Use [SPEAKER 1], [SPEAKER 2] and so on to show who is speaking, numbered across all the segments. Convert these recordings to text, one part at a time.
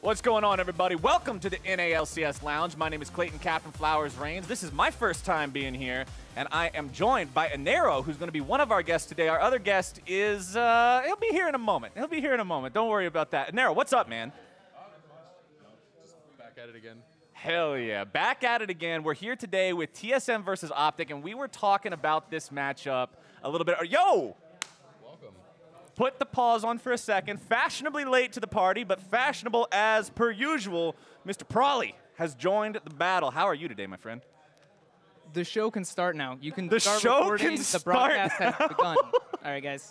[SPEAKER 1] What's going on, everybody? Welcome to the LCS Lounge. My name is Clayton Captain Flowers Reigns. This is my first time being here, and I am joined by Inero, who's going to be one of our guests today. Our other guest is, he'll be here in a moment. He'll be here in a moment. Don't worry about that. Inero, what's up, man?
[SPEAKER 2] Just back at it again.
[SPEAKER 1] Hell yeah. Back at it again. We're here today with TSM versus OpTic, and we were talking about this matchup a little bit. Yo!
[SPEAKER 2] Welcome.
[SPEAKER 1] Put the pause on for a second. Fashionably late to the party, but fashionable as per usual. Mr. pr0lly has joined the battle. How are you today, my friend?
[SPEAKER 3] The show can start now. You can
[SPEAKER 1] The
[SPEAKER 3] start
[SPEAKER 1] show
[SPEAKER 3] recording.
[SPEAKER 1] can
[SPEAKER 3] The
[SPEAKER 1] start
[SPEAKER 3] broadcast has begun. All right, guys.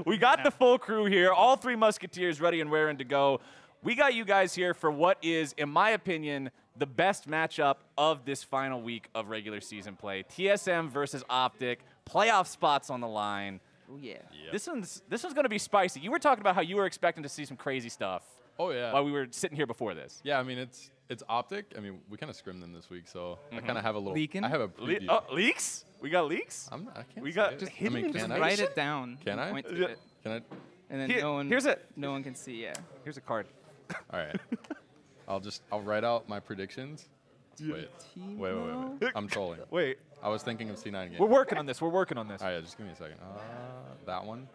[SPEAKER 1] We got the full crew here, all three Musketeers ready and raring to go. We got you guys here for what is, in my opinion, the best matchup of this final week of regular season play. TSM versus OpTic, playoff spots on the line.
[SPEAKER 3] Oh yeah.
[SPEAKER 2] Yep.
[SPEAKER 1] This one's going to be spicy. You were talking about how you were expecting to see some crazy stuff
[SPEAKER 2] Oh yeah.
[SPEAKER 1] while we were sitting here before this.
[SPEAKER 2] Yeah, I mean it's OpTic. I mean we kind of scrimmed them this week, so I kind of have a little.
[SPEAKER 3] Leaking?
[SPEAKER 2] I have a preview.
[SPEAKER 1] Leaks? We got leaks?
[SPEAKER 2] I can't.
[SPEAKER 1] We
[SPEAKER 2] say
[SPEAKER 1] got
[SPEAKER 2] it.
[SPEAKER 1] just
[SPEAKER 2] I mean,
[SPEAKER 1] hidden
[SPEAKER 2] can
[SPEAKER 3] Just
[SPEAKER 2] I?
[SPEAKER 3] write it down.
[SPEAKER 2] Can I?
[SPEAKER 3] Point to it.
[SPEAKER 2] Can I?
[SPEAKER 3] And then
[SPEAKER 1] Here-
[SPEAKER 3] no one.
[SPEAKER 1] here's it.
[SPEAKER 3] No one can see. Yeah.
[SPEAKER 1] Here's a card.
[SPEAKER 2] All right. I'll write out my predictions. Wait. Wait. I'm trolling.
[SPEAKER 1] Wait.
[SPEAKER 2] I was thinking of C9 again.
[SPEAKER 1] We're working on this. We're working on this.
[SPEAKER 2] All right, just give me a second. That one.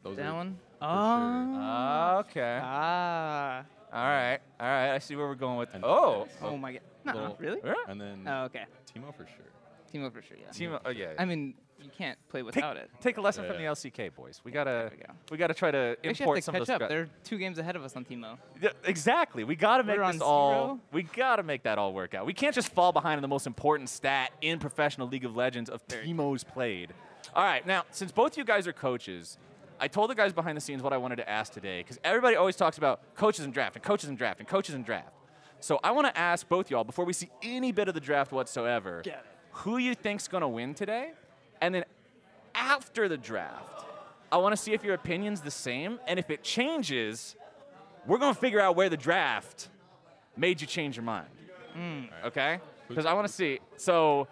[SPEAKER 2] Those
[SPEAKER 3] That
[SPEAKER 2] are
[SPEAKER 3] one.
[SPEAKER 2] for
[SPEAKER 3] Oh.
[SPEAKER 1] Okay.
[SPEAKER 3] Ah.
[SPEAKER 1] All right. I see where we're going with.
[SPEAKER 2] And
[SPEAKER 1] Oh.
[SPEAKER 3] Oh my God. No,
[SPEAKER 2] Little-
[SPEAKER 3] really?
[SPEAKER 1] Yeah.
[SPEAKER 2] And then
[SPEAKER 3] Oh, okay.
[SPEAKER 2] Timo for sure.
[SPEAKER 3] Team up for sure. Yeah.
[SPEAKER 1] Team. Oh yeah.
[SPEAKER 3] I mean, you can't play without it.
[SPEAKER 1] Take a lesson from the
[SPEAKER 2] Yeah.
[SPEAKER 1] LCK boys. We gotta
[SPEAKER 3] we go.
[SPEAKER 1] try to
[SPEAKER 3] We actually
[SPEAKER 1] import
[SPEAKER 3] have to
[SPEAKER 1] some
[SPEAKER 3] catch
[SPEAKER 1] of those.
[SPEAKER 3] up. They're 2 games ahead of us on Teemo.
[SPEAKER 1] Yeah, exactly. We gotta make
[SPEAKER 3] We're
[SPEAKER 1] this
[SPEAKER 3] on
[SPEAKER 1] all.
[SPEAKER 3] 0.
[SPEAKER 1] We gotta make that all work out. We can't just fall behind in the most important stat in professional League of Legends of Teemos played. All right, now since both you guys are coaches, I told the guys behind the scenes what I wanted to ask today because everybody always talks about coaches and draft and coaches and draft and coaches and draft. So I want to ask both y'all before we see any bit of the draft whatsoever.
[SPEAKER 3] Get it.
[SPEAKER 1] Who you think's gonna win today, and then after the draft, I want to see if your opinion's the same, and if it changes, we're gonna figure out where the draft made you change your mind. Okay? Because I want to see. So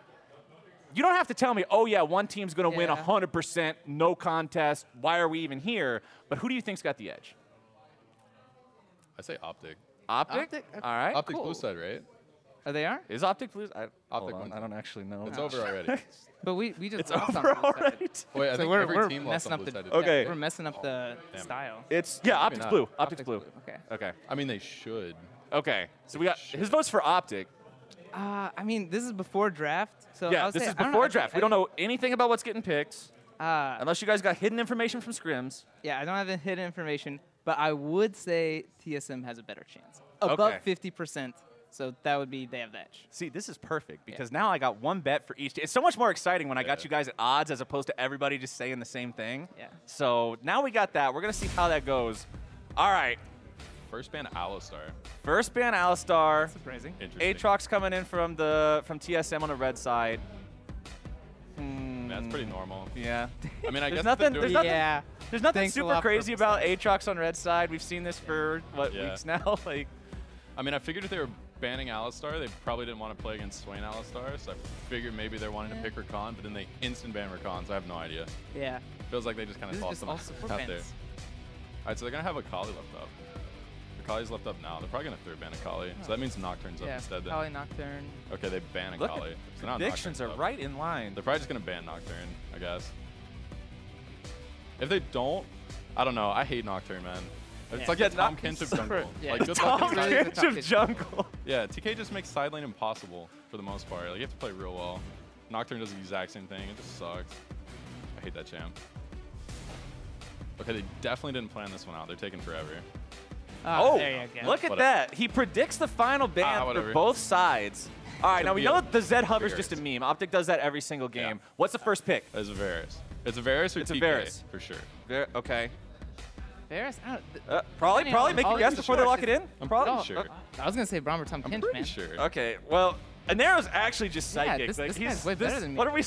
[SPEAKER 1] you don't have to tell me, oh yeah, one team's gonna win
[SPEAKER 3] Yeah.
[SPEAKER 1] 100%, no contest. Why are we even here? But who do you think's got the edge?
[SPEAKER 2] I say OpTic.
[SPEAKER 1] OpTic?
[SPEAKER 3] OpTic?
[SPEAKER 1] All right.
[SPEAKER 2] OpTic's
[SPEAKER 3] cool.
[SPEAKER 2] blue side, right?
[SPEAKER 3] Oh, they are.
[SPEAKER 1] Is OpTic blue? Hold
[SPEAKER 2] OpTic
[SPEAKER 1] on,
[SPEAKER 2] wins.
[SPEAKER 1] I don't actually know.
[SPEAKER 2] It's over already.
[SPEAKER 3] But we just
[SPEAKER 1] It's
[SPEAKER 3] lost on
[SPEAKER 1] over
[SPEAKER 3] blue side.
[SPEAKER 1] already.
[SPEAKER 2] Wait, I
[SPEAKER 3] So
[SPEAKER 2] think
[SPEAKER 3] we're
[SPEAKER 2] every team lost
[SPEAKER 3] messing
[SPEAKER 2] on
[SPEAKER 3] up
[SPEAKER 2] blue
[SPEAKER 3] the.
[SPEAKER 2] side.
[SPEAKER 1] Okay.
[SPEAKER 3] Yeah, we're messing up the
[SPEAKER 2] damn it.
[SPEAKER 3] style.
[SPEAKER 1] It's yeah,
[SPEAKER 2] Maybe
[SPEAKER 1] OpTic's
[SPEAKER 2] not.
[SPEAKER 1] blue. OpTic's blue.
[SPEAKER 3] Okay.
[SPEAKER 1] Okay.
[SPEAKER 2] I mean, they should.
[SPEAKER 1] Okay. So we got his vote's for OpTic.
[SPEAKER 3] I mean, this is before draft, so I
[SPEAKER 1] Yeah,
[SPEAKER 3] would
[SPEAKER 1] this
[SPEAKER 3] say,
[SPEAKER 1] is
[SPEAKER 3] I don't
[SPEAKER 1] before
[SPEAKER 3] know,
[SPEAKER 1] draft. We don't know anything about what's getting picked unless you guys got hidden information from scrims.
[SPEAKER 3] Yeah, I don't have the hidden information, but I would say TSM has a better chance. Above
[SPEAKER 1] Okay.
[SPEAKER 3] 50%, so that would be they have the edge.
[SPEAKER 1] See, this is perfect because now I got one bet for each. It's so much more exciting when I got
[SPEAKER 2] Yeah.
[SPEAKER 1] you guys at odds as opposed to everybody just saying the same thing.
[SPEAKER 3] Yeah.
[SPEAKER 1] So now we got that. We're gonna see how that goes. All right.
[SPEAKER 2] First ban Alistar.
[SPEAKER 1] First ban Alistar.
[SPEAKER 3] Surprising.
[SPEAKER 2] Interesting.
[SPEAKER 1] Aatrox coming in from TSM on the red side.
[SPEAKER 2] That's pretty normal.
[SPEAKER 1] Yeah.
[SPEAKER 2] I mean, I
[SPEAKER 1] There's
[SPEAKER 2] guess
[SPEAKER 1] nothing-
[SPEAKER 2] they're
[SPEAKER 1] there's
[SPEAKER 2] doing-
[SPEAKER 1] nothing-
[SPEAKER 3] Yeah.
[SPEAKER 1] There's nothing
[SPEAKER 3] Thanks a
[SPEAKER 1] super
[SPEAKER 3] lot for
[SPEAKER 1] crazy about Aatrox on red side. We've seen this for what
[SPEAKER 2] Yeah.
[SPEAKER 1] weeks now. Like,
[SPEAKER 2] I mean, I figured if they were banning Alistar, they probably didn't want to play against Swain Alistar, so I figured maybe they're wanting to pick Rakan, but then they instant ban Rakan, so I have no idea.
[SPEAKER 3] Yeah.
[SPEAKER 2] Feels like they just kind
[SPEAKER 3] This
[SPEAKER 2] of
[SPEAKER 3] is
[SPEAKER 2] tossed
[SPEAKER 3] just
[SPEAKER 2] them
[SPEAKER 3] all support
[SPEAKER 2] out there.
[SPEAKER 3] bans.
[SPEAKER 2] All right, so they're going to have Akali left up. Akali's left up now. They're probably going to third ban Akali, so that means Nocturne's up
[SPEAKER 3] Yeah.
[SPEAKER 2] instead then.
[SPEAKER 3] Probably Nocturne.
[SPEAKER 2] Okay, they ban
[SPEAKER 1] look
[SPEAKER 2] Akali.
[SPEAKER 1] at
[SPEAKER 2] So now
[SPEAKER 1] predictions are
[SPEAKER 2] Nocturne's up.
[SPEAKER 1] right in line.
[SPEAKER 2] They're probably just going to ban Nocturne, I guess. If they don't, I don't know. I hate Nocturne, man. It's
[SPEAKER 3] Yeah.
[SPEAKER 2] like
[SPEAKER 1] Yeah,
[SPEAKER 2] the Tom
[SPEAKER 1] Noc-
[SPEAKER 2] Kench of
[SPEAKER 1] super-
[SPEAKER 2] jungle.
[SPEAKER 3] yeah.
[SPEAKER 2] Like, good
[SPEAKER 1] Tom
[SPEAKER 2] luck in
[SPEAKER 3] really
[SPEAKER 2] side-
[SPEAKER 3] is the top
[SPEAKER 1] Kench of
[SPEAKER 3] pitch.
[SPEAKER 1] jungle.
[SPEAKER 2] Yeah, TK just makes side lane impossible for the most part. Like, you have to play real well. Nocturne does the exact same thing. It just sucks. I hate that champ. Okay, they definitely didn't plan this one out. They're taking forever.
[SPEAKER 1] Oh,
[SPEAKER 3] there you go.
[SPEAKER 1] look at
[SPEAKER 2] Whatever.
[SPEAKER 1] that. He predicts the final ban for
[SPEAKER 2] whatever.
[SPEAKER 1] both sides. All right,
[SPEAKER 2] Could
[SPEAKER 1] now we
[SPEAKER 2] be
[SPEAKER 1] know
[SPEAKER 2] a
[SPEAKER 1] that the Zed hover's just a
[SPEAKER 2] Varus.
[SPEAKER 1] meme. OpTic does that every single game.
[SPEAKER 2] Yeah.
[SPEAKER 1] What's the first pick?
[SPEAKER 2] It's a Varus. It's a Varus or
[SPEAKER 1] It's a
[SPEAKER 2] TK,
[SPEAKER 1] Varus.
[SPEAKER 2] for sure.
[SPEAKER 1] Okay.
[SPEAKER 3] Varus? I don't,
[SPEAKER 1] Probably
[SPEAKER 3] depending on
[SPEAKER 1] make
[SPEAKER 3] all
[SPEAKER 1] your
[SPEAKER 3] the
[SPEAKER 1] guess before they
[SPEAKER 3] supports,
[SPEAKER 1] lock it in.
[SPEAKER 2] I'm
[SPEAKER 1] Probably.
[SPEAKER 2] pretty sure.
[SPEAKER 3] I was gonna say Bromber Tom
[SPEAKER 2] I'm
[SPEAKER 3] Kench,
[SPEAKER 2] pretty
[SPEAKER 3] man.
[SPEAKER 2] sure.
[SPEAKER 1] Okay, well, Anero's actually just
[SPEAKER 3] Yeah,
[SPEAKER 1] psychic.
[SPEAKER 3] this
[SPEAKER 1] like,
[SPEAKER 3] guy's
[SPEAKER 1] he's
[SPEAKER 3] way better than me.
[SPEAKER 1] What are we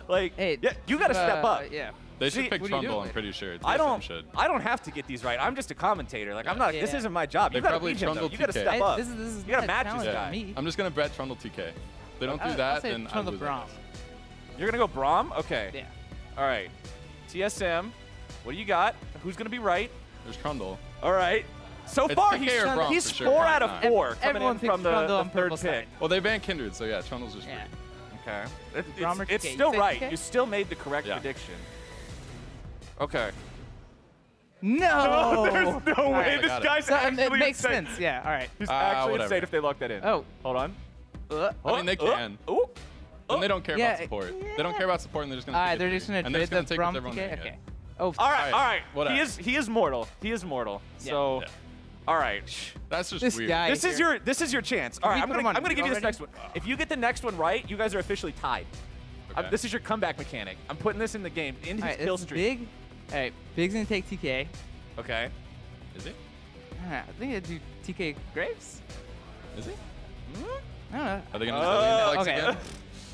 [SPEAKER 1] like?
[SPEAKER 3] Hey,
[SPEAKER 1] yeah, you got to step up.
[SPEAKER 3] Yeah.
[SPEAKER 2] They
[SPEAKER 1] See,
[SPEAKER 2] should pick
[SPEAKER 3] what do you do
[SPEAKER 2] Trundle, I'm
[SPEAKER 3] later?
[SPEAKER 2] pretty sure.
[SPEAKER 1] I
[SPEAKER 2] TSM
[SPEAKER 1] don't.
[SPEAKER 2] should.
[SPEAKER 1] I don't have to get these right. I'm just a commentator. Like I'm not. This
[SPEAKER 3] Yeah.
[SPEAKER 1] isn't my job.
[SPEAKER 2] They
[SPEAKER 1] You got to
[SPEAKER 2] probably
[SPEAKER 1] beat him. Though.
[SPEAKER 2] Trundle
[SPEAKER 1] You got to
[SPEAKER 2] TK.
[SPEAKER 1] step up.
[SPEAKER 3] This is
[SPEAKER 1] You gotta
[SPEAKER 3] not
[SPEAKER 1] match this
[SPEAKER 3] challenging
[SPEAKER 1] guy.
[SPEAKER 3] Me.
[SPEAKER 2] I'm just going to bet Trundle TK. If they don't do
[SPEAKER 3] I'll
[SPEAKER 2] that,
[SPEAKER 3] say
[SPEAKER 2] then I
[SPEAKER 3] Trundle
[SPEAKER 2] lose. I
[SPEAKER 3] Braum.
[SPEAKER 2] guess.
[SPEAKER 1] You're gonna go Braum. Okay.
[SPEAKER 3] Yeah.
[SPEAKER 1] All right. TSM. What do you got? Who's gonna be right?
[SPEAKER 2] There's Trundle.
[SPEAKER 1] All right. So
[SPEAKER 2] It's
[SPEAKER 1] far,
[SPEAKER 2] TK or Braum
[SPEAKER 1] he's
[SPEAKER 2] for sure.
[SPEAKER 1] 4 out of
[SPEAKER 2] Right.
[SPEAKER 1] 4 coming
[SPEAKER 3] Everyone
[SPEAKER 1] in
[SPEAKER 3] picks
[SPEAKER 1] from the
[SPEAKER 3] Trundle on
[SPEAKER 1] third
[SPEAKER 3] purple
[SPEAKER 1] pick.
[SPEAKER 3] side.
[SPEAKER 2] Well, they banned Kindred, so yeah, Trundle's just
[SPEAKER 3] Yeah.
[SPEAKER 2] free.
[SPEAKER 1] Okay.
[SPEAKER 3] Braum or
[SPEAKER 1] It's
[SPEAKER 3] TK?
[SPEAKER 1] still
[SPEAKER 3] You say
[SPEAKER 1] right.
[SPEAKER 3] TK?
[SPEAKER 1] You still made the correct
[SPEAKER 2] Yeah.
[SPEAKER 1] prediction. Okay.
[SPEAKER 3] No.
[SPEAKER 1] There's no way.
[SPEAKER 2] I
[SPEAKER 1] This
[SPEAKER 2] got it.
[SPEAKER 1] guy's
[SPEAKER 3] So,
[SPEAKER 1] actually
[SPEAKER 3] it makes
[SPEAKER 1] insane.
[SPEAKER 3] sense. Yeah. All right.
[SPEAKER 1] He's actually
[SPEAKER 2] whatever.
[SPEAKER 1] insane if they lock that in.
[SPEAKER 3] Oh.
[SPEAKER 1] Hold on.
[SPEAKER 2] I mean, they can.
[SPEAKER 1] Ooh.
[SPEAKER 2] And they don't care
[SPEAKER 3] Yeah,
[SPEAKER 2] about support. They don't care about support, and they're just gonna.
[SPEAKER 3] All
[SPEAKER 2] pick
[SPEAKER 3] right.
[SPEAKER 2] it
[SPEAKER 3] They're
[SPEAKER 2] free.
[SPEAKER 3] just gonna
[SPEAKER 2] And they're
[SPEAKER 3] trade
[SPEAKER 2] just
[SPEAKER 3] the
[SPEAKER 2] gonna take
[SPEAKER 3] Braum
[SPEAKER 2] whatever
[SPEAKER 3] TK.
[SPEAKER 2] one they
[SPEAKER 3] Okay.
[SPEAKER 2] get.
[SPEAKER 3] Oh.
[SPEAKER 1] All right. All right.
[SPEAKER 2] whatever.
[SPEAKER 1] He is mortal. He is mortal.
[SPEAKER 3] Yeah.
[SPEAKER 1] So.
[SPEAKER 2] Yeah.
[SPEAKER 1] All right.
[SPEAKER 2] That's just
[SPEAKER 3] This
[SPEAKER 2] weird.
[SPEAKER 3] guy.
[SPEAKER 1] This is your chance. All
[SPEAKER 3] Can
[SPEAKER 1] right,
[SPEAKER 3] we
[SPEAKER 1] I'm
[SPEAKER 3] put him
[SPEAKER 1] gonna
[SPEAKER 3] on
[SPEAKER 1] give you this
[SPEAKER 3] already?
[SPEAKER 1] next one. If you get the next one right, you guys are officially tied.
[SPEAKER 2] Okay.
[SPEAKER 1] This is your comeback mechanic. I'm putting this in the game. In his
[SPEAKER 3] All right.
[SPEAKER 1] kill
[SPEAKER 3] This is
[SPEAKER 1] streak.
[SPEAKER 3] big. All right. Big's gonna take TK.
[SPEAKER 1] Okay.
[SPEAKER 2] Is he?
[SPEAKER 3] I think they do TK Graves.
[SPEAKER 2] Is he?
[SPEAKER 3] I don't know.
[SPEAKER 2] Are they gonna Zillion flex
[SPEAKER 3] okay.
[SPEAKER 2] again?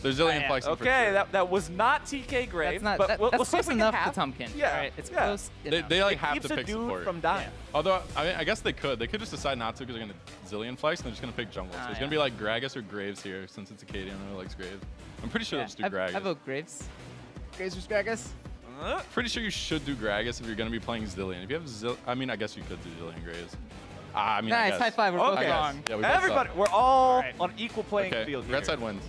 [SPEAKER 2] They're Zillion
[SPEAKER 3] yeah.
[SPEAKER 2] flexing for
[SPEAKER 1] Okay,
[SPEAKER 2] sure.
[SPEAKER 1] that was not TK Graves,
[SPEAKER 3] That's not.
[SPEAKER 1] but
[SPEAKER 3] That,
[SPEAKER 1] we'll
[SPEAKER 3] that's
[SPEAKER 1] see if
[SPEAKER 3] close
[SPEAKER 1] we can
[SPEAKER 3] enough
[SPEAKER 1] have.
[SPEAKER 3] to Tumpkin.
[SPEAKER 1] Yeah.
[SPEAKER 3] All right. It's
[SPEAKER 1] yeah.
[SPEAKER 3] close.
[SPEAKER 2] They
[SPEAKER 3] enough.
[SPEAKER 2] like
[SPEAKER 1] It
[SPEAKER 2] have
[SPEAKER 1] keeps
[SPEAKER 2] to
[SPEAKER 1] a
[SPEAKER 2] pick
[SPEAKER 1] dude
[SPEAKER 2] support.
[SPEAKER 1] from dying.
[SPEAKER 2] Although I mean, I guess they could. They could just decide not to because they're gonna Zillion flex and they're just gonna pick jungle. So it's gonna be like Gragas or Graves here since it's a Cadian who likes Graves. I'm pretty sure
[SPEAKER 3] Yeah.
[SPEAKER 2] they'll just do Gragas.
[SPEAKER 3] I vote Graves. Graves or Gragas?
[SPEAKER 2] Pretty sure you should do Gragas if you're gonna be playing Zillion. If you have I mean, I guess you could do Zillion Graves. I mean, I
[SPEAKER 3] Nice.
[SPEAKER 2] guess.
[SPEAKER 3] High five. We're both
[SPEAKER 1] Okay.
[SPEAKER 3] wrong.
[SPEAKER 2] Yeah, we both
[SPEAKER 1] Everybody,
[SPEAKER 2] suck.
[SPEAKER 1] we're all
[SPEAKER 3] Right.
[SPEAKER 1] on equal playing
[SPEAKER 2] Okay,
[SPEAKER 1] field here.
[SPEAKER 2] red side wins.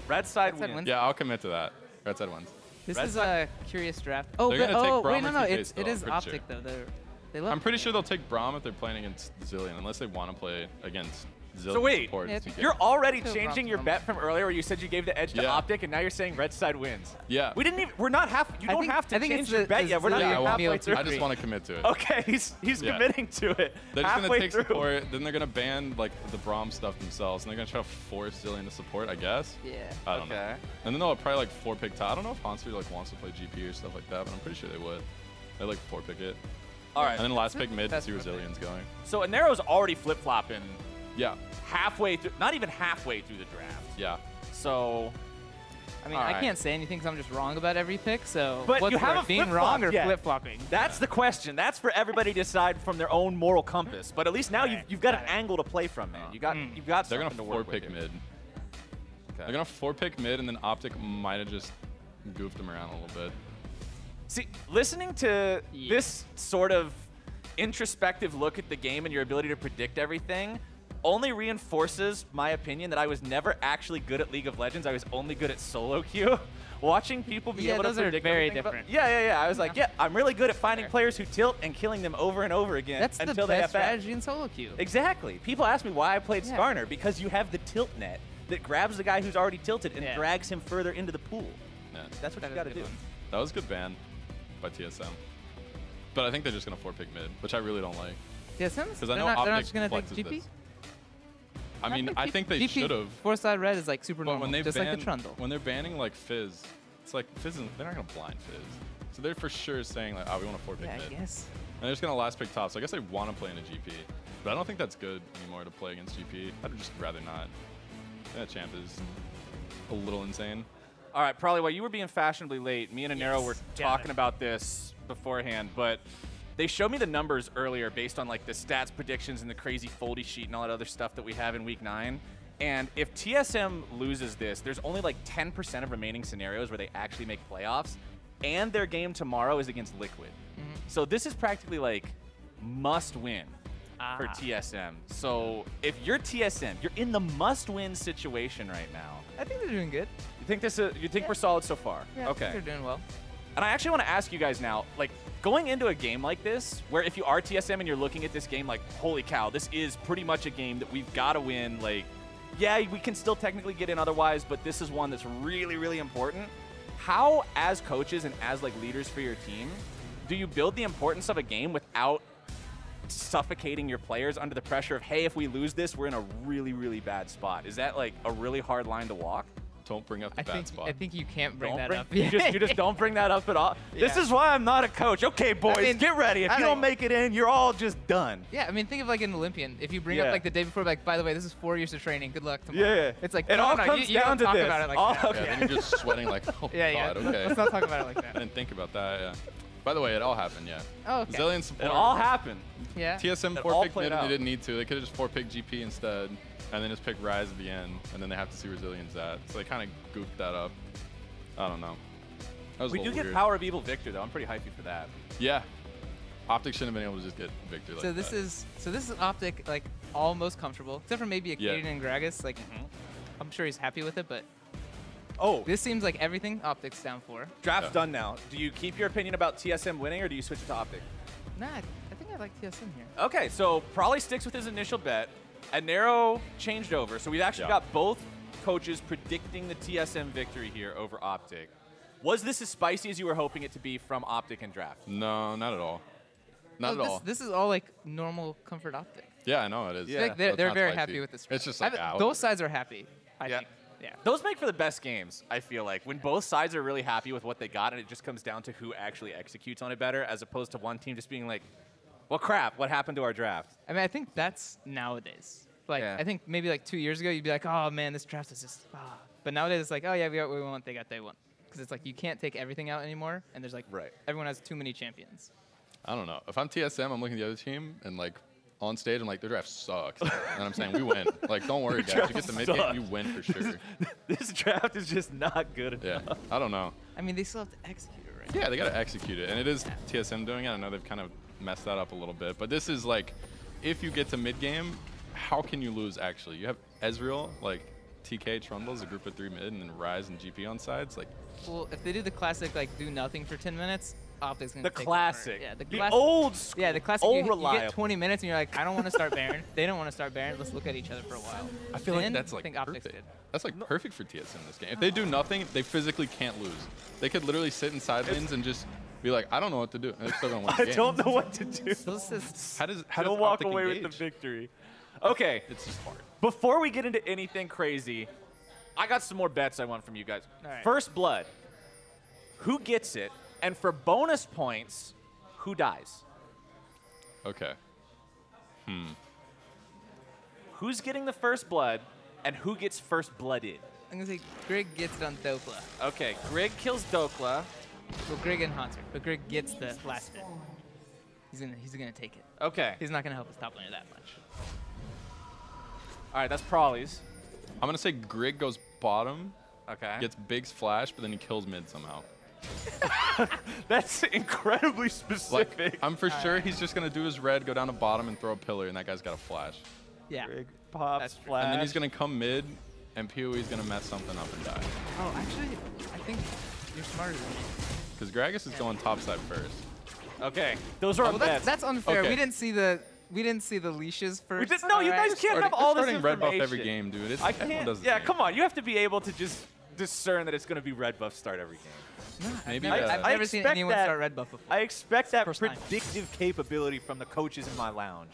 [SPEAKER 1] Red side
[SPEAKER 3] Red side
[SPEAKER 1] wins.
[SPEAKER 3] wins.
[SPEAKER 2] Yeah, I'll commit to that. Red side wins.
[SPEAKER 3] This
[SPEAKER 1] Red
[SPEAKER 3] is
[SPEAKER 1] side-
[SPEAKER 3] a curious draft. Oh,
[SPEAKER 2] They're
[SPEAKER 3] but,
[SPEAKER 2] gonna take
[SPEAKER 3] oh
[SPEAKER 2] Braum
[SPEAKER 3] wait,
[SPEAKER 2] or
[SPEAKER 3] no,
[SPEAKER 2] TK
[SPEAKER 3] it
[SPEAKER 2] still,
[SPEAKER 3] is
[SPEAKER 2] I'm pretty
[SPEAKER 3] OpTic
[SPEAKER 2] sure.
[SPEAKER 3] though. They look.
[SPEAKER 2] I'm pretty sure they'll take Braum if they're playing against Zillion, unless they want to play against Zillion.
[SPEAKER 1] So wait,
[SPEAKER 2] support
[SPEAKER 3] Yeah,
[SPEAKER 2] TK.
[SPEAKER 1] You're already
[SPEAKER 3] Still
[SPEAKER 1] changing
[SPEAKER 3] Brom's
[SPEAKER 1] your
[SPEAKER 3] normal.
[SPEAKER 1] bet from earlier where you said you gave the edge to
[SPEAKER 2] Yeah.
[SPEAKER 1] OpTic, and now you're saying red side wins.
[SPEAKER 2] Yeah.
[SPEAKER 1] We didn't even. We're not half. You
[SPEAKER 3] I
[SPEAKER 1] don't
[SPEAKER 3] think-
[SPEAKER 1] have to
[SPEAKER 3] I think
[SPEAKER 1] change
[SPEAKER 3] it's
[SPEAKER 1] your
[SPEAKER 3] the-
[SPEAKER 1] bet
[SPEAKER 3] the
[SPEAKER 1] yet. We're not
[SPEAKER 3] Zillion
[SPEAKER 1] even
[SPEAKER 2] I want
[SPEAKER 1] halfway
[SPEAKER 3] meal
[SPEAKER 1] through.
[SPEAKER 2] I just want to commit to it.
[SPEAKER 1] Okay, he's
[SPEAKER 2] Yeah.
[SPEAKER 1] committing to it.
[SPEAKER 2] They're just gonna
[SPEAKER 1] halfway
[SPEAKER 2] take
[SPEAKER 1] through.
[SPEAKER 2] support, then they're gonna ban like the Braum stuff themselves, and they're gonna try to force Zillion to support, I guess.
[SPEAKER 3] Yeah.
[SPEAKER 2] I don't know.
[SPEAKER 1] Okay.
[SPEAKER 2] And then they'll probably like 4-pick top. I don't know if Hansford like wants to play GP or stuff like that, but I'm pretty sure they would. They like 4-pick it.
[SPEAKER 1] All right.
[SPEAKER 2] And then last pick mid to
[SPEAKER 3] That's
[SPEAKER 2] see where
[SPEAKER 3] perfect.
[SPEAKER 2] Zillion's going.
[SPEAKER 1] So Inero's already flip flopping
[SPEAKER 2] Yeah.
[SPEAKER 1] halfway through, not even halfway through the draft.
[SPEAKER 2] Yeah.
[SPEAKER 1] So,
[SPEAKER 3] I mean,
[SPEAKER 1] All
[SPEAKER 3] I
[SPEAKER 1] right.
[SPEAKER 3] can't say anything because I'm just wrong about every pick. So
[SPEAKER 1] But
[SPEAKER 3] what's
[SPEAKER 1] you haven't
[SPEAKER 3] worse, being
[SPEAKER 1] flip-flopped
[SPEAKER 3] wrong or
[SPEAKER 1] yet.
[SPEAKER 3] flip flopping?
[SPEAKER 1] that's the question. That's for everybody to decide from their own moral compass. But at least now
[SPEAKER 3] Right.
[SPEAKER 1] you've got an
[SPEAKER 3] Got it.
[SPEAKER 1] angle to play from, man. You've got
[SPEAKER 2] They're gonna
[SPEAKER 1] something to work with
[SPEAKER 2] 4-pick
[SPEAKER 1] here.
[SPEAKER 2] mid.
[SPEAKER 1] Okay.
[SPEAKER 2] They're gonna 4-pick mid, and then OpTic might have just goofed them around a little bit.
[SPEAKER 1] See, listening to
[SPEAKER 3] Yeah.
[SPEAKER 1] this sort of introspective look at the game and your ability to predict everything only reinforces my opinion that I was never actually good at League of Legends. I was only good at solo queue. Watching people be
[SPEAKER 3] Yeah,
[SPEAKER 1] able
[SPEAKER 3] those
[SPEAKER 1] to
[SPEAKER 3] are
[SPEAKER 1] predict
[SPEAKER 3] very
[SPEAKER 1] everything about-
[SPEAKER 3] different.
[SPEAKER 1] Yeah. I was like,
[SPEAKER 3] Yeah.
[SPEAKER 1] yeah, I'm really good at finding players who tilt and killing them over and over again
[SPEAKER 3] That's
[SPEAKER 1] until
[SPEAKER 3] the
[SPEAKER 1] they
[SPEAKER 3] best
[SPEAKER 1] FF.
[SPEAKER 3] strategy in solo queue.
[SPEAKER 1] Exactly. People ask me why I played
[SPEAKER 3] Yeah.
[SPEAKER 1] Skarner, because you have the tilt net that grabs the guy who's already tilted and
[SPEAKER 3] Yeah.
[SPEAKER 1] drags him further into the pool.
[SPEAKER 2] Yeah.
[SPEAKER 1] That's what
[SPEAKER 3] That
[SPEAKER 1] you
[SPEAKER 3] is
[SPEAKER 1] got to
[SPEAKER 3] a
[SPEAKER 1] do.
[SPEAKER 3] good one.
[SPEAKER 2] That was a good ban by TSM. But I think they're just gonna 4-pick mid, which I really don't like.
[SPEAKER 3] TSMs?
[SPEAKER 2] Because I
[SPEAKER 3] They're
[SPEAKER 2] know
[SPEAKER 3] not, they're not
[SPEAKER 2] OpTic
[SPEAKER 3] just gonna take
[SPEAKER 2] flexes
[SPEAKER 3] GP.
[SPEAKER 2] this. I mean, I think they
[SPEAKER 3] GP
[SPEAKER 2] should have.
[SPEAKER 3] Four-side red is like super
[SPEAKER 2] But
[SPEAKER 3] normal,
[SPEAKER 2] when they
[SPEAKER 3] just
[SPEAKER 2] ban,
[SPEAKER 3] like the Trundle.
[SPEAKER 2] when they're banning like Fizz, it's like Fizz isn't, they're not gonna blind Fizz. So they're for sure saying like, oh, we want to 4-pick
[SPEAKER 3] Yeah,
[SPEAKER 2] mid.
[SPEAKER 3] I guess.
[SPEAKER 2] And they're just gonna last pick top. So I guess they want to play in a GP. But I don't think that's good anymore to play against GP. I'd just rather not. That champ is a little insane.
[SPEAKER 1] All right, probably while you were being fashionably late, me and Inero
[SPEAKER 3] Yes.
[SPEAKER 1] were
[SPEAKER 3] Got
[SPEAKER 1] talking
[SPEAKER 3] it.
[SPEAKER 1] about this beforehand, but they showed me the numbers earlier based on like the stats predictions and the crazy foldy sheet and all that other stuff that we have in week 9. And if TSM loses this, there's only like 10% of remaining scenarios where they actually make playoffs, and their game tomorrow is against Liquid. So this is practically like must win for
[SPEAKER 3] Ah.
[SPEAKER 1] TSM. So if you're TSM, you're in the must-win situation right now.
[SPEAKER 3] I think they're doing good.
[SPEAKER 1] You think you think
[SPEAKER 3] Yeah.
[SPEAKER 1] we're solid so far?
[SPEAKER 3] Yeah, I
[SPEAKER 1] Okay.
[SPEAKER 3] think they're doing well.
[SPEAKER 1] And I actually want to ask you guys now, like, going into a game like this, where if you are TSM and you're looking at this game like, holy cow, this is pretty much a game that we've got to win. Like, yeah, we can still technically get in otherwise, but this is one that's really, really important. How, as coaches and as, like, leaders for your team, do you build the importance of a game without suffocating your players under the pressure of, hey, if we lose this, we're in a really, really bad spot? Is that, like, a really hard line to walk?
[SPEAKER 2] Don't bring up the bad spot.
[SPEAKER 3] I think you can't bring
[SPEAKER 1] Don't
[SPEAKER 3] that
[SPEAKER 1] bring-
[SPEAKER 3] up.
[SPEAKER 1] You just don't bring that up at all. This
[SPEAKER 3] Yeah.
[SPEAKER 1] is why I'm not a coach. Okay, boys,
[SPEAKER 3] mean,
[SPEAKER 1] get ready. If
[SPEAKER 3] I
[SPEAKER 1] you don't
[SPEAKER 3] don't-
[SPEAKER 1] make it in, you're all just done.
[SPEAKER 3] Yeah, I mean, think of like an Olympian. If you bring
[SPEAKER 1] Yeah.
[SPEAKER 3] up like the day before, like, by the way, this is 4 years of training. Good luck tomorrow.
[SPEAKER 1] Yeah.
[SPEAKER 3] It's like,
[SPEAKER 1] It
[SPEAKER 3] no,
[SPEAKER 1] all
[SPEAKER 3] no,
[SPEAKER 1] comes
[SPEAKER 3] you
[SPEAKER 1] down
[SPEAKER 3] don't
[SPEAKER 1] to
[SPEAKER 3] talk
[SPEAKER 1] this.
[SPEAKER 3] about it like
[SPEAKER 1] All-
[SPEAKER 3] that.
[SPEAKER 2] Yeah, then you're just sweating like, oh
[SPEAKER 3] Yeah, yeah.
[SPEAKER 2] god, okay.
[SPEAKER 3] Let's not talk about it like
[SPEAKER 2] I
[SPEAKER 3] that.
[SPEAKER 2] didn't think about that, yeah. By the way, it all happened, yeah.
[SPEAKER 3] Oh, okay.
[SPEAKER 2] Zillion support.
[SPEAKER 1] It all happened.
[SPEAKER 3] Yeah.
[SPEAKER 2] TSM
[SPEAKER 1] It all
[SPEAKER 2] 4-pick
[SPEAKER 1] played
[SPEAKER 2] mid and
[SPEAKER 1] out.
[SPEAKER 2] they didn't need to. They could have just 4-picked GP instead, and then just pick Rise at the end, and then they have to see where Zillion's at. So they kind of goofed that up. I don't know. That was
[SPEAKER 1] We
[SPEAKER 2] a
[SPEAKER 1] do
[SPEAKER 2] little
[SPEAKER 1] get
[SPEAKER 2] weird.
[SPEAKER 1] Power of Evil Victor, though. I'm pretty hypey for that.
[SPEAKER 2] Yeah. OpTic shouldn't have been able to just get victory like
[SPEAKER 3] So this
[SPEAKER 2] that.
[SPEAKER 3] is OpTic like almost comfortable, except for maybe Acadian and Gragas. Like, I'm sure he's happy with it, but
[SPEAKER 1] Oh,
[SPEAKER 3] this seems like everything OpTic's down for.
[SPEAKER 1] draft's done now. Do you keep your opinion about TSM winning, or do you switch it to OpTic?
[SPEAKER 3] Nah, I think I like TSM here.
[SPEAKER 1] Okay, so Probably sticks with his initial bet. Inero changed over, so we've actually got both coaches predicting the TSM victory here over OpTic. Was this as spicy as you were hoping it to be from OpTic and draft?
[SPEAKER 2] No, not at all. Not at all.
[SPEAKER 3] This is all like normal comfort OpTic.
[SPEAKER 2] Yeah, I know it is.
[SPEAKER 1] Yeah.
[SPEAKER 3] Like,
[SPEAKER 2] So
[SPEAKER 3] they're
[SPEAKER 2] it's not
[SPEAKER 3] very
[SPEAKER 2] spicy.
[SPEAKER 3] happy with this.
[SPEAKER 2] It's just
[SPEAKER 3] draft.
[SPEAKER 2] like
[SPEAKER 3] both sides are happy. I
[SPEAKER 1] Yeah.
[SPEAKER 3] think. Yeah.
[SPEAKER 1] Those make for the best games, I feel like, when both sides are really happy with what they got and it just comes down to who actually executes on it better, as opposed to one team just being like, well, crap, what happened to our draft?
[SPEAKER 3] I mean, I think that's nowadays. Like,
[SPEAKER 1] Yeah.
[SPEAKER 3] I think maybe like 2 years ago, you'd be like, oh man, this draft is just. But nowadays, it's like, oh yeah, we got what we want, they got they want. Because it's like you can't take everything out anymore, and there's like everyone has too many champions.
[SPEAKER 2] I don't know. If I'm TSM, I'm looking at the other team, and like on stage, I'm like, their draft sucks. And I'm saying, we win. Like, don't worry, guys. You get the mid game, you win for sure.
[SPEAKER 1] This draft is just not good
[SPEAKER 2] Yeah,
[SPEAKER 1] enough.
[SPEAKER 2] I don't know.
[SPEAKER 3] I mean, they still have to execute it, right?
[SPEAKER 2] Yeah, they got to execute it. And it is TSM doing it. I know they've kind of messed that up a little bit. But this is like, if you get to mid game, how can you lose actually? You have Ezreal, like TK, Trundles, a group of 3 mid, and then Ryze and GP on sides. Like,
[SPEAKER 3] Well, if they do the classic, like, do nothing for 10 minutes, OpTic's going
[SPEAKER 1] The
[SPEAKER 3] to take
[SPEAKER 1] classic.
[SPEAKER 3] Yeah, the
[SPEAKER 1] The
[SPEAKER 3] classic.
[SPEAKER 1] old school.
[SPEAKER 3] Yeah, the classic.
[SPEAKER 1] Old
[SPEAKER 3] You
[SPEAKER 1] reliable.
[SPEAKER 3] get 20 minutes and you're like, I don't want to start Baron. They don't want to start Baron. Let's look at each other for a while.
[SPEAKER 2] I feel like
[SPEAKER 3] Then,
[SPEAKER 2] that's
[SPEAKER 3] I
[SPEAKER 2] like
[SPEAKER 3] think OpTic
[SPEAKER 2] perfect.
[SPEAKER 3] did.
[SPEAKER 2] That's like perfect for TSM this game. If they do nothing, they physically can't lose. They could literally sit in side lanes and just be like, I don't know what to do. And they're still gonna win the
[SPEAKER 1] I
[SPEAKER 2] game.
[SPEAKER 1] don't know what to do.
[SPEAKER 3] So this is
[SPEAKER 2] How does
[SPEAKER 1] He'll walk
[SPEAKER 2] OpTic
[SPEAKER 1] away with
[SPEAKER 2] engage?
[SPEAKER 1] the victory. Okay,
[SPEAKER 2] It's just hard.
[SPEAKER 1] before we get into anything crazy, I got some more bets I want from you guys.
[SPEAKER 3] All right.
[SPEAKER 1] First blood. Who gets it? And for bonus points, who dies?
[SPEAKER 2] Okay.
[SPEAKER 1] Who's getting the first blood, and who gets first blooded?
[SPEAKER 3] I'm going to say Greg gets it on Dokla.
[SPEAKER 1] Okay, Grig kills Dokla.
[SPEAKER 3] Well, Greg and Haunter, but Greg gets the last hit. He's gonna take it.
[SPEAKER 1] Okay.
[SPEAKER 3] He's not gonna help his top laner that much.
[SPEAKER 1] All right, that's Prawley's.
[SPEAKER 2] I'm gonna say Grig goes bottom,
[SPEAKER 1] Okay.
[SPEAKER 2] gets Big's flash, but then he kills mid somehow.
[SPEAKER 1] That's incredibly
[SPEAKER 2] Like,
[SPEAKER 1] specific.
[SPEAKER 2] I'm for sure he's just gonna do his red, go down to bottom, and throw a pillar, and that guy's got a flash.
[SPEAKER 3] Yeah.
[SPEAKER 1] Grig pops,
[SPEAKER 3] That's true.
[SPEAKER 1] flash.
[SPEAKER 2] And then he's gonna come mid, and PoE's gonna mess something up and die.
[SPEAKER 3] Oh, actually, I think you're smarter than me.
[SPEAKER 2] Because Gragas is going top side first.
[SPEAKER 1] Okay, those are our
[SPEAKER 3] Well,
[SPEAKER 1] bets.
[SPEAKER 3] that's unfair.
[SPEAKER 2] Okay.
[SPEAKER 3] We didn't see the leashes first.
[SPEAKER 1] No, you guys can't have all this
[SPEAKER 2] starting red buff
[SPEAKER 1] information.
[SPEAKER 2] every game, dude. It's,
[SPEAKER 1] I
[SPEAKER 2] everyone
[SPEAKER 1] can't.
[SPEAKER 2] does the
[SPEAKER 1] Yeah,
[SPEAKER 2] same.
[SPEAKER 1] come on. You have to be able to just discern that it's going to be red buff start every game.
[SPEAKER 2] Maybe
[SPEAKER 3] I've
[SPEAKER 1] I
[SPEAKER 3] never seen
[SPEAKER 1] expect
[SPEAKER 3] anyone
[SPEAKER 1] that-
[SPEAKER 3] start red buff before.
[SPEAKER 1] I expect that
[SPEAKER 3] First time.
[SPEAKER 1] predictive capability from the coaches in my lounge.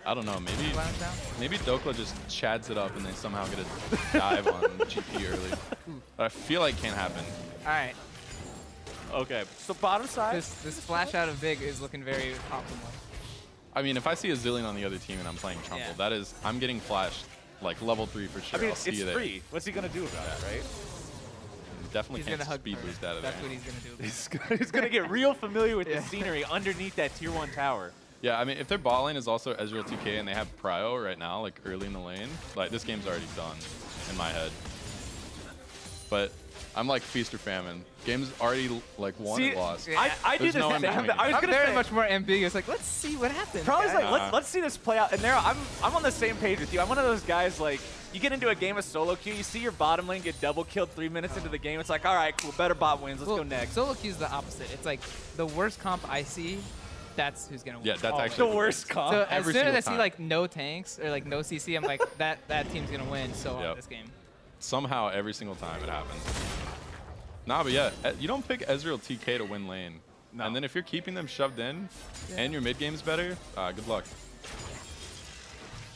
[SPEAKER 2] I don't know. Maybe
[SPEAKER 3] Lounge down?
[SPEAKER 2] maybe Dokla just chads it up and they somehow get a dive on GP early. But I feel like it can't happen.
[SPEAKER 3] All right.
[SPEAKER 1] Okay, so bottom side.
[SPEAKER 3] This flash out of Big is looking very optimal.
[SPEAKER 2] I mean, if I see a Zillion on the other team and I'm playing Trumple,
[SPEAKER 3] Yeah.
[SPEAKER 2] that is, I'm getting flashed like level 3 for sure.
[SPEAKER 1] I mean,
[SPEAKER 2] I'll see
[SPEAKER 1] it's
[SPEAKER 2] you there.
[SPEAKER 1] free. What's he going to do about it, right?
[SPEAKER 2] Definitely
[SPEAKER 3] He's
[SPEAKER 2] can't
[SPEAKER 3] gonna hug
[SPEAKER 2] speed
[SPEAKER 3] first.
[SPEAKER 2] boost out of
[SPEAKER 3] That's
[SPEAKER 2] there.
[SPEAKER 3] what he's gonna do.
[SPEAKER 1] He's going to get real familiar with
[SPEAKER 3] Yeah.
[SPEAKER 1] the scenery underneath that tier 1 tower.
[SPEAKER 2] Yeah, I mean, if their bot lane is also Ezreal 2K and they have Prio right now, like early in the lane, like this game's already done in my head. But I'm like feast or famine. Game's already like won
[SPEAKER 1] See,
[SPEAKER 2] and lost.
[SPEAKER 3] Yeah.
[SPEAKER 1] I do
[SPEAKER 2] There's
[SPEAKER 1] the
[SPEAKER 2] no
[SPEAKER 1] same.
[SPEAKER 2] in between.
[SPEAKER 1] I was
[SPEAKER 3] I'm
[SPEAKER 1] going to
[SPEAKER 3] very
[SPEAKER 1] say,
[SPEAKER 3] much more ambiguous. Like, let's see what happens.
[SPEAKER 1] Probably
[SPEAKER 3] guys.
[SPEAKER 1] like, let's see this play out. And there, I'm on the same page with you. I'm one of those guys, like, you get into a game of solo queue, you see your bottom lane get double killed 3 minutes into the game. It's like, all right, cool, better bot wins. Let's go next.
[SPEAKER 3] Solo queue is the opposite. It's like the worst comp I see, that's who's gonna win.
[SPEAKER 2] Yeah, that's
[SPEAKER 1] Oh,
[SPEAKER 2] actually
[SPEAKER 1] the worst comp.
[SPEAKER 3] So as
[SPEAKER 2] every
[SPEAKER 3] soon as I
[SPEAKER 2] single
[SPEAKER 3] see
[SPEAKER 2] time.
[SPEAKER 3] like no tanks or like no CC, I'm like that team's gonna win so hard
[SPEAKER 2] Yep.
[SPEAKER 3] this game.
[SPEAKER 2] Somehow, every single time it happens. Nah, but yeah, you don't pick Ezreal TK to win lane.
[SPEAKER 1] No.
[SPEAKER 2] And then if you're keeping them shoved in and your mid game's better, good luck.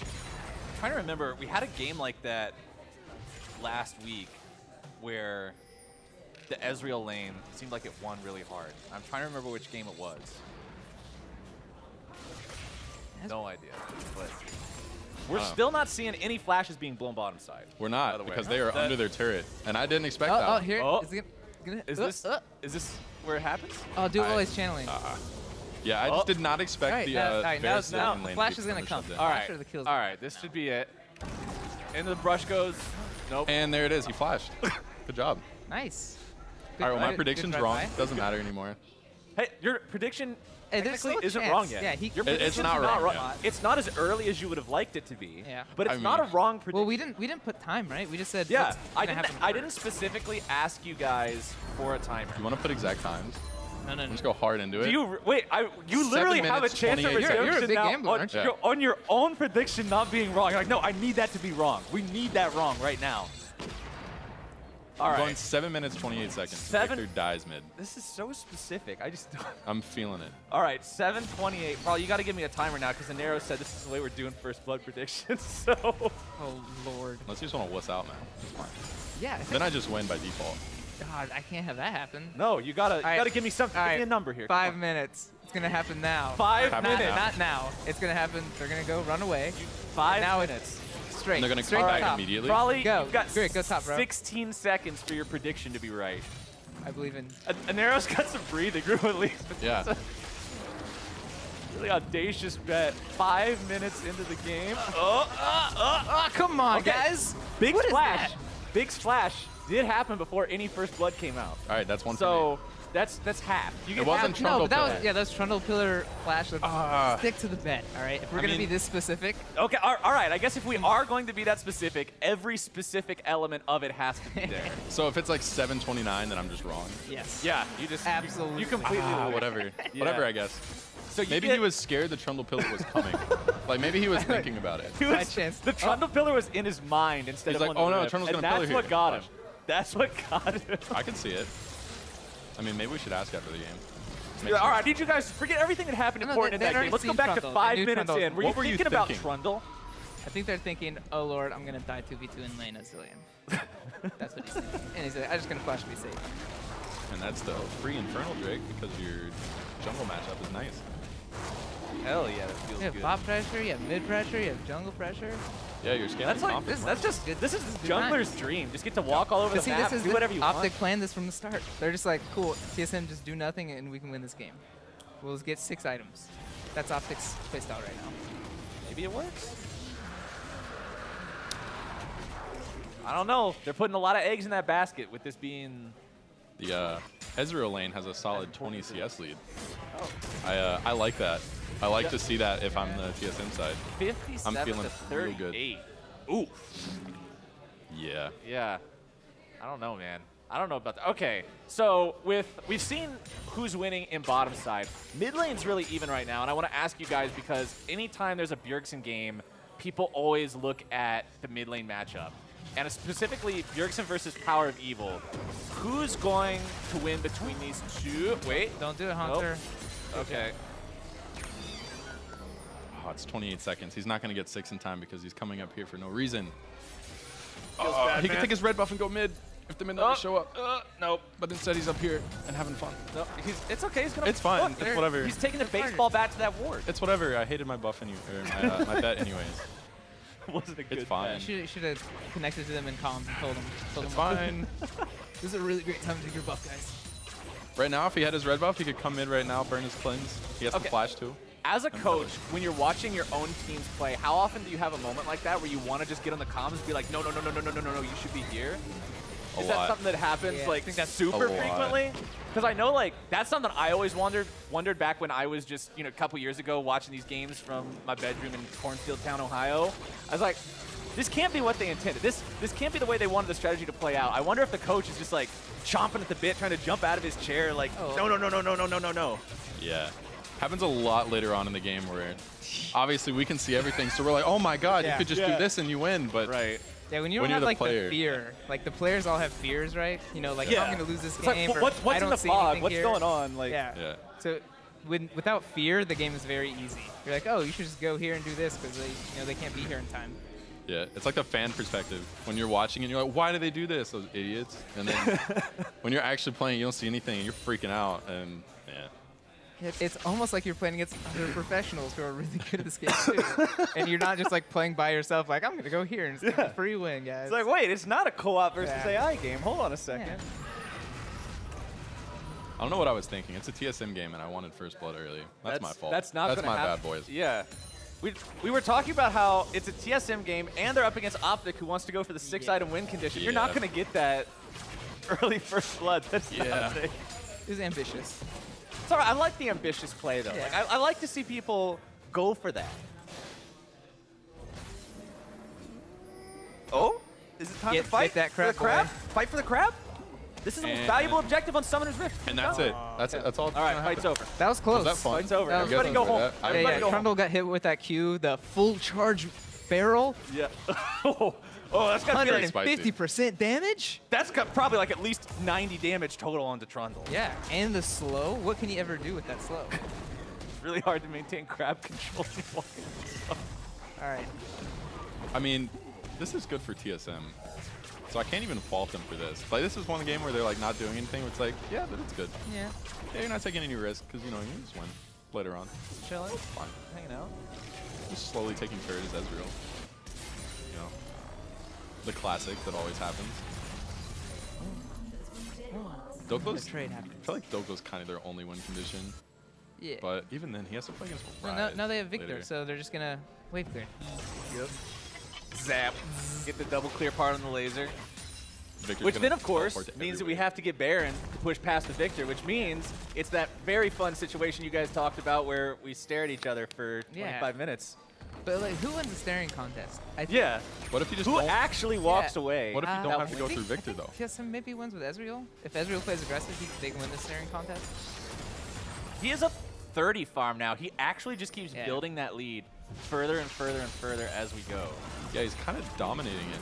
[SPEAKER 1] I'm trying to remember, we had a game like that last week where the Ezreal lane seemed like it won really hard. I'm trying to remember which game it was. No idea. But we're still not seeing any flashes being blown bottom side.
[SPEAKER 2] We're
[SPEAKER 1] by
[SPEAKER 2] not,
[SPEAKER 1] the way.
[SPEAKER 2] because they are
[SPEAKER 1] That-
[SPEAKER 2] under their turret. And I didn't expect
[SPEAKER 3] Oh,
[SPEAKER 2] that.
[SPEAKER 3] here
[SPEAKER 1] Oh.
[SPEAKER 3] is it gonna
[SPEAKER 1] Is this where it happens?
[SPEAKER 3] Oh, do it while
[SPEAKER 2] I-
[SPEAKER 3] he's channeling.
[SPEAKER 2] Yeah, I
[SPEAKER 1] Oh.
[SPEAKER 2] just did not expect
[SPEAKER 3] Alright,
[SPEAKER 2] the
[SPEAKER 3] now
[SPEAKER 2] Varus
[SPEAKER 3] now
[SPEAKER 2] lane
[SPEAKER 3] Flash
[SPEAKER 2] to
[SPEAKER 3] is
[SPEAKER 2] be
[SPEAKER 3] gonna come.
[SPEAKER 2] shoved in.
[SPEAKER 1] All
[SPEAKER 3] Flash
[SPEAKER 1] right.
[SPEAKER 3] or the kills
[SPEAKER 1] All
[SPEAKER 3] gonna
[SPEAKER 1] right, this should be it. Into the brush goes. Nope.
[SPEAKER 2] And there it is, he flashed. Good job.
[SPEAKER 3] Nice.
[SPEAKER 2] All right, well, my
[SPEAKER 3] Good
[SPEAKER 2] prediction's
[SPEAKER 3] drive
[SPEAKER 2] wrong.
[SPEAKER 3] by.
[SPEAKER 2] Doesn't matter anymore.
[SPEAKER 1] Hey, your prediction technically isn't wrong yet.
[SPEAKER 3] Yeah,
[SPEAKER 2] it's not wrong. Yeah.
[SPEAKER 1] It's not as early as you would have liked it to be.
[SPEAKER 3] Yeah.
[SPEAKER 1] But it's not a wrong prediction.
[SPEAKER 3] Well, we didn't put time, right? We just said
[SPEAKER 1] I didn't specifically ask you guys for a timer.
[SPEAKER 2] You want to put exact times?
[SPEAKER 3] No.
[SPEAKER 2] Let's go hard into it.
[SPEAKER 1] Do you wait? You literally have a chance of redemption
[SPEAKER 3] You're a big
[SPEAKER 1] now
[SPEAKER 3] gambler, aren't you?
[SPEAKER 1] on your own prediction not being wrong. You're like, no, I need that to be wrong. We need that wrong right now. All right.
[SPEAKER 2] Going 7 minutes, 28 seconds. Victor dies mid.
[SPEAKER 1] This is so specific. I just don't.
[SPEAKER 2] I'm feeling it.
[SPEAKER 1] All right, 7:28. Probably you got to give me a timer now because Inero said this is the way we're doing first blood predictions. So.
[SPEAKER 3] Oh Lord.
[SPEAKER 2] Unless you just want to wuss out now. It's fine.
[SPEAKER 3] Yeah.
[SPEAKER 2] Then I just win by default.
[SPEAKER 3] God, I can't have that happen.
[SPEAKER 1] No, you gotta give me something. Give me a number here.
[SPEAKER 3] 5 minutes. It's gonna happen now.
[SPEAKER 1] 5 minutes.
[SPEAKER 3] Not now. It's gonna happen. They're gonna go run away.
[SPEAKER 1] 5
[SPEAKER 3] now
[SPEAKER 1] minutes.
[SPEAKER 3] Straight.
[SPEAKER 2] And they're gonna
[SPEAKER 3] straight
[SPEAKER 2] come back
[SPEAKER 3] top.
[SPEAKER 2] immediately.
[SPEAKER 1] Probably
[SPEAKER 3] Go.
[SPEAKER 1] you've got
[SPEAKER 3] Great, go top, bro.
[SPEAKER 1] 16 seconds for your prediction to be right.
[SPEAKER 3] I believe in.
[SPEAKER 1] Inero's got some breathing room at least.
[SPEAKER 2] Yeah.
[SPEAKER 1] Really audacious bet. 5 minutes into the game.
[SPEAKER 3] Oh, come on,
[SPEAKER 1] Okay.
[SPEAKER 3] guys.
[SPEAKER 1] Big
[SPEAKER 3] What is
[SPEAKER 1] splash.
[SPEAKER 3] that?
[SPEAKER 1] Big splash did happen before any first blood came out.
[SPEAKER 2] All right, that's one for
[SPEAKER 1] So that's half. You
[SPEAKER 2] It
[SPEAKER 1] get
[SPEAKER 2] wasn't
[SPEAKER 1] half.
[SPEAKER 3] No, but that
[SPEAKER 2] Pillar.
[SPEAKER 3] was that's Trundle Pillar Flash. Let's stick to the bet, all right? If we're gonna
[SPEAKER 2] mean-
[SPEAKER 3] be this specific,
[SPEAKER 1] Okay, all right. I guess if we are going to be that specific, every specific element of it has to be there.
[SPEAKER 2] So if it's like 7:29, then I'm just wrong.
[SPEAKER 3] yes.
[SPEAKER 1] Yeah, you just
[SPEAKER 3] Absolutely.
[SPEAKER 1] You completely lose.
[SPEAKER 2] Whatever. Whatever, I guess.
[SPEAKER 1] So you
[SPEAKER 2] Maybe
[SPEAKER 1] get-
[SPEAKER 2] he was scared the Trundle Pillar was coming. Like maybe he was thinking about it.
[SPEAKER 1] He
[SPEAKER 3] By
[SPEAKER 1] was,
[SPEAKER 3] chance.
[SPEAKER 1] the Trundle Pillar was in his mind instead
[SPEAKER 2] He's
[SPEAKER 1] of
[SPEAKER 2] like,
[SPEAKER 1] on
[SPEAKER 2] oh
[SPEAKER 1] the
[SPEAKER 2] no,
[SPEAKER 1] rip.
[SPEAKER 2] Trundle's
[SPEAKER 1] And
[SPEAKER 2] gonna pillar
[SPEAKER 1] that's
[SPEAKER 2] here.
[SPEAKER 1] what got him.
[SPEAKER 2] Flash.
[SPEAKER 1] That's what got him.
[SPEAKER 2] I can see it. I mean, maybe we should ask after the game.
[SPEAKER 1] Yeah, all right, I need you guys to forget everything that happened
[SPEAKER 3] No,
[SPEAKER 1] important
[SPEAKER 3] they
[SPEAKER 1] in that game.
[SPEAKER 3] already
[SPEAKER 1] Let's go
[SPEAKER 3] seen
[SPEAKER 1] back to
[SPEAKER 3] Trundle.
[SPEAKER 1] 5
[SPEAKER 3] They knew
[SPEAKER 1] minutes
[SPEAKER 3] Trundle.
[SPEAKER 1] in. Were you
[SPEAKER 2] What were you
[SPEAKER 1] thinking about
[SPEAKER 2] thinking?
[SPEAKER 1] Trundle?
[SPEAKER 3] I think they're thinking, oh Lord, I'm gonna die 2v2 in lane as Zillion. That's what he's thinking. And he's like, I'm just gonna flash to be safe.
[SPEAKER 2] And that's the free Infernal Drake because your jungle matchup is nice.
[SPEAKER 1] Hell yeah, that feels
[SPEAKER 3] You have
[SPEAKER 1] good.
[SPEAKER 3] bot pressure, you have mid pressure, you have jungle pressure.
[SPEAKER 2] Yeah, you're scaling.
[SPEAKER 1] That's like
[SPEAKER 2] confidence.
[SPEAKER 1] this is
[SPEAKER 3] design.
[SPEAKER 1] jungler's dream. Just get to walk all over
[SPEAKER 3] But
[SPEAKER 1] the
[SPEAKER 3] see,
[SPEAKER 1] map,
[SPEAKER 3] this is
[SPEAKER 1] do whatever you
[SPEAKER 3] OpTic
[SPEAKER 1] want.
[SPEAKER 3] planned this from the start. They're just like, cool, TSM just do nothing and we can win this game. We'll just get 6 items. That's OpTic's playstyle right now.
[SPEAKER 1] Maybe it works. I don't know. They're putting a lot of eggs in that basket with this being.
[SPEAKER 2] The Ezreal lane has a solid 20 CS lead.
[SPEAKER 1] Oh.
[SPEAKER 2] I like that. I like to see that if I'm the TSM side.
[SPEAKER 1] 57
[SPEAKER 2] feeling
[SPEAKER 1] to
[SPEAKER 2] real good.
[SPEAKER 1] 38. Ooh.
[SPEAKER 2] Yeah.
[SPEAKER 1] Yeah. I don't know, man. I don't know about that. Okay, so we've seen who's winning in bottom side. Mid lane's really even right now, and I want to ask you guys because anytime there's a Bjergsen game, people always look at the mid lane matchup. And specifically, Bjergsen versus Power of Evil. Who's going to win between these two? Wait.
[SPEAKER 3] Don't do it, Hunter.
[SPEAKER 1] Okay.
[SPEAKER 2] Oh, it's 28 seconds. He's not going to get 6 in time because he's coming up here for no reason.
[SPEAKER 1] bad,
[SPEAKER 2] He can
[SPEAKER 1] man.
[SPEAKER 2] take his red buff and go mid if the mid doesn't show up.
[SPEAKER 1] Nope.
[SPEAKER 2] But instead he's up here and having fun.
[SPEAKER 1] No, it's okay. He's gonna.
[SPEAKER 2] It's fine.
[SPEAKER 1] Look,
[SPEAKER 2] It's
[SPEAKER 1] there-
[SPEAKER 2] whatever.
[SPEAKER 1] He's taking a baseball bat to that ward.
[SPEAKER 2] It's whatever. I hated my buff or my bet anyways.
[SPEAKER 1] Wasn't a good.
[SPEAKER 2] It's fine.
[SPEAKER 3] You should have connected to them in comms and told them.
[SPEAKER 2] It's fine.
[SPEAKER 3] This is a really great time to take your buff, guys.
[SPEAKER 2] Right now, if he had his red buff, he could come mid right now, burn his cleanse. He has
[SPEAKER 1] Okay.
[SPEAKER 2] to flash too.
[SPEAKER 1] As a coach, when you're watching your own teams play, how often do you have a moment like that where you want to just get on the comms and be like, no, you should be here?
[SPEAKER 2] A
[SPEAKER 1] Is that
[SPEAKER 2] lot.
[SPEAKER 1] something that happens
[SPEAKER 3] Yeah, I
[SPEAKER 1] like
[SPEAKER 3] think that's
[SPEAKER 1] super
[SPEAKER 2] a lot.
[SPEAKER 1] frequently? Because I know like that's something I always wondered back when I was just a couple years ago watching these games from my bedroom in Cornfieldtown, Ohio. I was like, this can't be what they intended. This can't be the way they wanted the strategy to play out. I wonder if the coach is just like chomping at the bit, trying to jump out of his chair, like no.
[SPEAKER 2] Yeah. Happens a lot later on in the game where obviously we can see everything, so we're like, oh my god, you could just do this and you win, but
[SPEAKER 1] Right.
[SPEAKER 3] Yeah, when you
[SPEAKER 2] When
[SPEAKER 3] don't
[SPEAKER 2] you're
[SPEAKER 3] have
[SPEAKER 2] the
[SPEAKER 3] like
[SPEAKER 2] player.
[SPEAKER 3] the fear, like the players all have fears, right? You know, like
[SPEAKER 1] Yeah.
[SPEAKER 3] I'm gonna lose this
[SPEAKER 1] It's like,
[SPEAKER 3] game. or
[SPEAKER 1] what's
[SPEAKER 3] I
[SPEAKER 1] in
[SPEAKER 3] don't
[SPEAKER 1] the
[SPEAKER 3] see
[SPEAKER 1] fog?
[SPEAKER 3] anything
[SPEAKER 1] What's
[SPEAKER 3] here.
[SPEAKER 1] going on? Like,
[SPEAKER 3] Yeah.
[SPEAKER 2] yeah.
[SPEAKER 3] So without fear, the game is very easy. You're like, oh, you should just go here and do this because they can't be here in time.
[SPEAKER 2] Yeah, it's like the fan perspective. When you're watching and you're like, why do they do this, those idiots? And then when you're actually playing, you don't see anything and you're freaking out. And yeah.
[SPEAKER 3] It's almost like you're playing against other professionals who are really good at this game too. And you're not just like playing by yourself, like, I'm going to go here and just get a free win, guys.
[SPEAKER 1] It's like, wait, it's not a co-op versus
[SPEAKER 3] Yeah.
[SPEAKER 1] AI game. Hold on a second.
[SPEAKER 3] Yeah.
[SPEAKER 2] I don't know what I was thinking. It's a TSM game and I wanted first blood early. That's my fault.
[SPEAKER 1] That's not
[SPEAKER 2] That's
[SPEAKER 1] gonna
[SPEAKER 2] my
[SPEAKER 1] happen.
[SPEAKER 2] bad, boys.
[SPEAKER 1] Yeah. We were talking about how it's a TSM game and they're up against OpTic who wants to go for the 6-item win condition. You're not
[SPEAKER 2] Yeah.
[SPEAKER 1] going to get that early first blood. That's
[SPEAKER 2] Yeah.
[SPEAKER 1] not a thing.
[SPEAKER 3] It was ambitious.
[SPEAKER 4] It's all right. I like the ambitious play, though.
[SPEAKER 3] Yeah.
[SPEAKER 4] Like, I like to see people go for that. Oh? Is it time to fight
[SPEAKER 3] that
[SPEAKER 4] for the
[SPEAKER 3] crab
[SPEAKER 4] crab?
[SPEAKER 3] boy.
[SPEAKER 4] Fight for the crab? This is the most
[SPEAKER 2] And-
[SPEAKER 4] valuable objective on Summoner's Rift.
[SPEAKER 2] And that's it. That's it. That's all.
[SPEAKER 4] All right, fight's over.
[SPEAKER 3] That was close.
[SPEAKER 2] Was that fun?
[SPEAKER 4] Fight's over.
[SPEAKER 3] That was
[SPEAKER 4] Everybody
[SPEAKER 3] good.
[SPEAKER 4] go home.
[SPEAKER 2] Yeah,
[SPEAKER 4] Everybody
[SPEAKER 3] Yeah,
[SPEAKER 4] go home.
[SPEAKER 3] Trundle got hit with that Q, the full charge barrel.
[SPEAKER 4] Yeah. Oh, that's got to be like,
[SPEAKER 3] 150% damage?
[SPEAKER 4] that's got probably like at least 90 damage total onto Trundle.
[SPEAKER 3] Yeah, and the slow. What can you ever do with that slow?
[SPEAKER 4] It's really hard to maintain crab control.
[SPEAKER 3] All right.
[SPEAKER 2] I mean, this is good for TSM. So I can't even fault them for this. Like, this is one game where they're like not doing anything. Where it's like, yeah, but it's good.
[SPEAKER 3] Yeah.
[SPEAKER 2] Yeah, you're not taking any risk because you know you just win later on.
[SPEAKER 4] Chilling,
[SPEAKER 2] Fine.
[SPEAKER 4] hanging out.
[SPEAKER 2] Just slowly taking turret as Ezreal. You know, the classic that always happens.
[SPEAKER 3] The
[SPEAKER 2] Doko's,
[SPEAKER 3] trade
[SPEAKER 2] I
[SPEAKER 3] happened.
[SPEAKER 2] feel like Doko's kind of their only win condition.
[SPEAKER 3] Yeah.
[SPEAKER 2] But even then, he has to play against
[SPEAKER 3] Well,
[SPEAKER 2] Rise
[SPEAKER 3] now they have Victor,
[SPEAKER 2] later.
[SPEAKER 3] so they're just gonna wave clear.
[SPEAKER 4] Yep. Zap. Get the double clear part on the laser.
[SPEAKER 2] Victor's
[SPEAKER 4] Which
[SPEAKER 2] gonna
[SPEAKER 4] then, of course,
[SPEAKER 2] teleport to
[SPEAKER 4] means that we
[SPEAKER 2] everywhere.
[SPEAKER 4] have to get Baron to push past the Victor, which means it's that very fun situation you guys talked about where we stare at each other for 25 minutes.
[SPEAKER 3] But like, who wins the staring contest? I think
[SPEAKER 4] Yeah.
[SPEAKER 2] What if you just
[SPEAKER 4] Who
[SPEAKER 2] don't?
[SPEAKER 4] actually walks away?
[SPEAKER 2] What if you don't
[SPEAKER 3] that
[SPEAKER 2] have to go
[SPEAKER 3] I
[SPEAKER 2] through
[SPEAKER 3] think-
[SPEAKER 2] Victor
[SPEAKER 3] I
[SPEAKER 2] though?
[SPEAKER 3] think TSM maybe wins with Ezreal. If Ezreal plays aggressive, they can win the staring contest.
[SPEAKER 4] He is up 30 farm now. He actually just keeps
[SPEAKER 3] Yeah.
[SPEAKER 4] building that lead further and further and further as we go.
[SPEAKER 2] Yeah, he's kind of dominating it.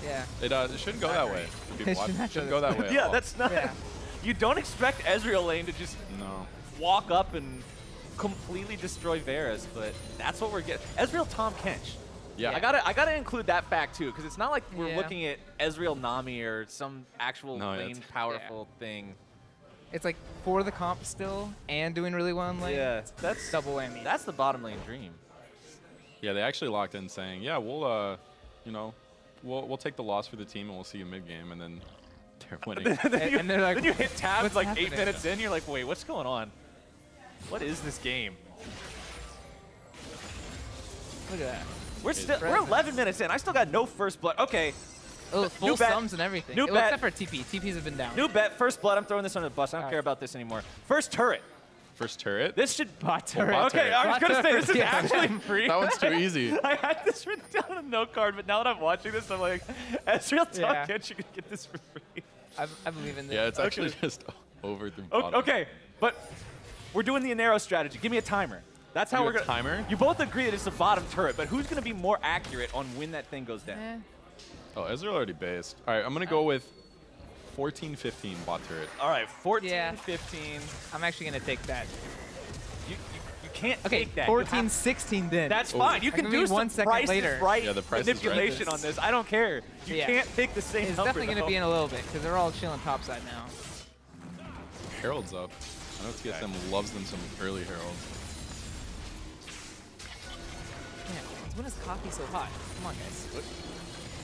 [SPEAKER 3] Yeah.
[SPEAKER 2] It shouldn't go that way. People watch-
[SPEAKER 3] should not
[SPEAKER 2] it shouldn't
[SPEAKER 3] go
[SPEAKER 2] go that way. at
[SPEAKER 4] Yeah,
[SPEAKER 2] all.
[SPEAKER 4] that's not.
[SPEAKER 3] Yeah.
[SPEAKER 4] You don't expect Ezreal lane to just
[SPEAKER 2] No.
[SPEAKER 4] walk up and completely destroy Varus, but that's what we're getting. Ezreal Tom Kench.
[SPEAKER 2] Yeah.
[SPEAKER 4] I gotta include that fact too, because it's not like we're
[SPEAKER 3] Yeah.
[SPEAKER 4] looking at Ezreal Nami or some actual
[SPEAKER 2] No,
[SPEAKER 4] lane
[SPEAKER 2] that's-
[SPEAKER 4] powerful thing.
[SPEAKER 3] It's like for the comp still and doing really well in lane.
[SPEAKER 4] Yeah, that's
[SPEAKER 3] Double whammy.
[SPEAKER 4] That's the bottom lane dream.
[SPEAKER 2] Yeah, they actually locked in saying, yeah, we'll you know, we'll take the loss for the team and we'll see you mid game, and then they're winning.
[SPEAKER 3] And they're like,
[SPEAKER 4] then you hit tabs
[SPEAKER 3] "What's
[SPEAKER 4] like
[SPEAKER 3] happening?"
[SPEAKER 4] 8 minutes in, you're like, wait, what's going on? What is this game?
[SPEAKER 3] Look at that.
[SPEAKER 4] We're 11 minutes in. I still got no first blood. Okay,
[SPEAKER 3] Oh, full
[SPEAKER 4] bet.
[SPEAKER 3] sums and everything.
[SPEAKER 4] New
[SPEAKER 3] Well,
[SPEAKER 4] bet.
[SPEAKER 3] except for TP. TPs have been down.
[SPEAKER 4] new bet, first blood. I'm throwing this under the bus. I don't
[SPEAKER 3] All
[SPEAKER 4] care
[SPEAKER 3] right.
[SPEAKER 4] about this anymore. First turret.
[SPEAKER 2] First turret.
[SPEAKER 4] This should.
[SPEAKER 3] Bot turret.
[SPEAKER 2] bot
[SPEAKER 4] Okay,
[SPEAKER 2] turret.
[SPEAKER 4] I was gonna say this is
[SPEAKER 3] Yeah.
[SPEAKER 4] actually free.
[SPEAKER 2] That one's too easy.
[SPEAKER 4] I had this written down on a note card, but now that I'm watching this, I'm like, Ezreal
[SPEAKER 3] Yeah.
[SPEAKER 4] Talkit, you can get this for free.
[SPEAKER 3] I believe in this.
[SPEAKER 2] Yeah, it's actually
[SPEAKER 4] Okay.
[SPEAKER 2] just over through
[SPEAKER 4] O-
[SPEAKER 2] bottom.
[SPEAKER 4] Okay, but we're doing the Inero strategy. Give me a timer. That's how
[SPEAKER 2] Do
[SPEAKER 4] we're
[SPEAKER 2] a
[SPEAKER 4] gonna.
[SPEAKER 2] timer?
[SPEAKER 4] You both agree that it's the bottom turret, but who's gonna be more accurate on when that thing goes down?
[SPEAKER 3] Eh.
[SPEAKER 2] Oh, Ezreal already based. All right, I'm gonna go with 14-15 bot turret.
[SPEAKER 4] All right, 14,
[SPEAKER 3] Yeah.
[SPEAKER 4] 15.
[SPEAKER 3] I'm actually going to take that.
[SPEAKER 4] You can't
[SPEAKER 3] Okay,
[SPEAKER 4] take that. You
[SPEAKER 3] 14,
[SPEAKER 4] have-
[SPEAKER 3] 16 then.
[SPEAKER 4] That's
[SPEAKER 2] Oh.
[SPEAKER 4] fine. You
[SPEAKER 3] I
[SPEAKER 4] can
[SPEAKER 3] can
[SPEAKER 4] do
[SPEAKER 3] be
[SPEAKER 4] some
[SPEAKER 3] 1 second
[SPEAKER 4] Price is
[SPEAKER 3] later.
[SPEAKER 4] Right
[SPEAKER 2] Yeah, the Price is Right
[SPEAKER 4] manipulation
[SPEAKER 2] is-
[SPEAKER 4] on this. I don't care. You
[SPEAKER 3] Yeah.
[SPEAKER 4] can't pick the same
[SPEAKER 3] It's
[SPEAKER 4] number.
[SPEAKER 3] definitely going to
[SPEAKER 4] though.
[SPEAKER 3] be in a little bit because they're all chilling topside now.
[SPEAKER 2] Herald's up. I know TSM loves them some early heralds.
[SPEAKER 3] Man, when is coffee so hot? Come on, guys.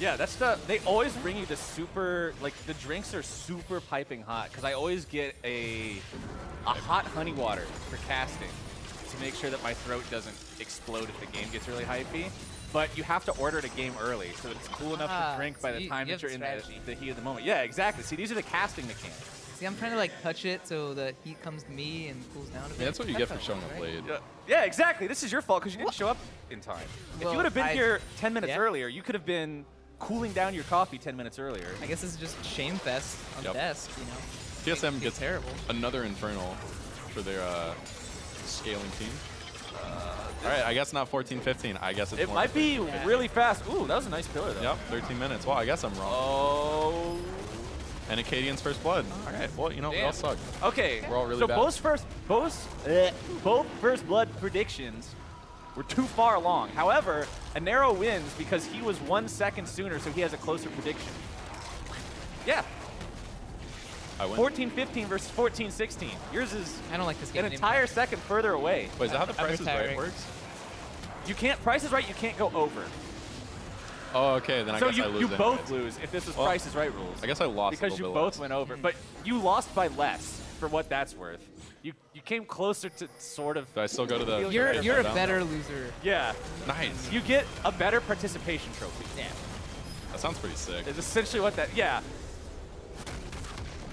[SPEAKER 4] Yeah, that's the. They always bring you the super. Like the drinks are super piping hot because I always get a hot honey water for casting to make sure that my throat doesn't explode if the game gets really hypey. But you have to order it a game early so that it's cool enough to drink by
[SPEAKER 3] so
[SPEAKER 4] the
[SPEAKER 3] you
[SPEAKER 4] time
[SPEAKER 3] have
[SPEAKER 4] that you're in
[SPEAKER 3] strategy.
[SPEAKER 4] the heat of the moment. Yeah, exactly. See, these are the casting mechanics.
[SPEAKER 3] See, I'm trying to like touch it so the heat comes to me and cools down a bit.
[SPEAKER 2] Yeah, that's what you get for
[SPEAKER 3] not
[SPEAKER 2] showing
[SPEAKER 3] bad,
[SPEAKER 2] up
[SPEAKER 3] right?
[SPEAKER 2] late.
[SPEAKER 4] Yeah, exactly. This is your fault because you didn't
[SPEAKER 3] What?
[SPEAKER 4] show up in time. If you
[SPEAKER 3] Well,
[SPEAKER 4] would have been
[SPEAKER 3] I-
[SPEAKER 4] here 10 minutes
[SPEAKER 3] yeah.
[SPEAKER 4] earlier, you could have been cooling down your coffee 10 minutes earlier.
[SPEAKER 3] I guess this is just shame fest on
[SPEAKER 2] Yep.
[SPEAKER 3] the desk, you know.
[SPEAKER 2] TSM
[SPEAKER 3] It's
[SPEAKER 2] gets
[SPEAKER 3] terrible.
[SPEAKER 2] another Infernal for their scaling team. All right, I guess not 14-15. I guess it's
[SPEAKER 4] It
[SPEAKER 2] more
[SPEAKER 4] might be
[SPEAKER 3] Yeah.
[SPEAKER 4] really fast. Ooh, that was a nice pillar, though.
[SPEAKER 2] Yep, 13 minutes. Well, I guess I'm wrong.
[SPEAKER 4] Oh.
[SPEAKER 2] And Acadian's first blood. All right, well, you know, we all
[SPEAKER 4] Damn.
[SPEAKER 2] suck.
[SPEAKER 4] Okay.
[SPEAKER 2] We're all really
[SPEAKER 4] so
[SPEAKER 2] bad.
[SPEAKER 4] both first blood predictions were too far along. However, Inero wins because he was 1 second sooner, so he has a closer prediction. Yeah,
[SPEAKER 2] I win.
[SPEAKER 4] 14-15 versus 14-16. Yours is
[SPEAKER 3] I don't like this game
[SPEAKER 4] an
[SPEAKER 3] anymore.
[SPEAKER 4] entire second further away.
[SPEAKER 2] Wait, is that how the
[SPEAKER 3] I'm
[SPEAKER 2] Price is Right
[SPEAKER 3] retiring.
[SPEAKER 2] works?
[SPEAKER 4] You can't. Price is Right. You can't go over.
[SPEAKER 2] Oh, okay, then I
[SPEAKER 4] So
[SPEAKER 2] guess I lose
[SPEAKER 4] you both
[SPEAKER 2] anyways.
[SPEAKER 4] lose if this was
[SPEAKER 2] Well,
[SPEAKER 4] Price is Right rules.
[SPEAKER 2] I guess I lost
[SPEAKER 4] because
[SPEAKER 2] a
[SPEAKER 4] you
[SPEAKER 2] little bit
[SPEAKER 4] both
[SPEAKER 2] less.
[SPEAKER 4] went over, but you lost by less for what that's worth. You came closer to sort of.
[SPEAKER 2] Do I still go to the...
[SPEAKER 3] You're a
[SPEAKER 2] down?
[SPEAKER 3] better loser.
[SPEAKER 4] Yeah,
[SPEAKER 2] Nice.
[SPEAKER 4] you get a better participation trophy.
[SPEAKER 3] Yeah.
[SPEAKER 2] That sounds pretty sick.
[SPEAKER 4] Is essentially what that. Yeah.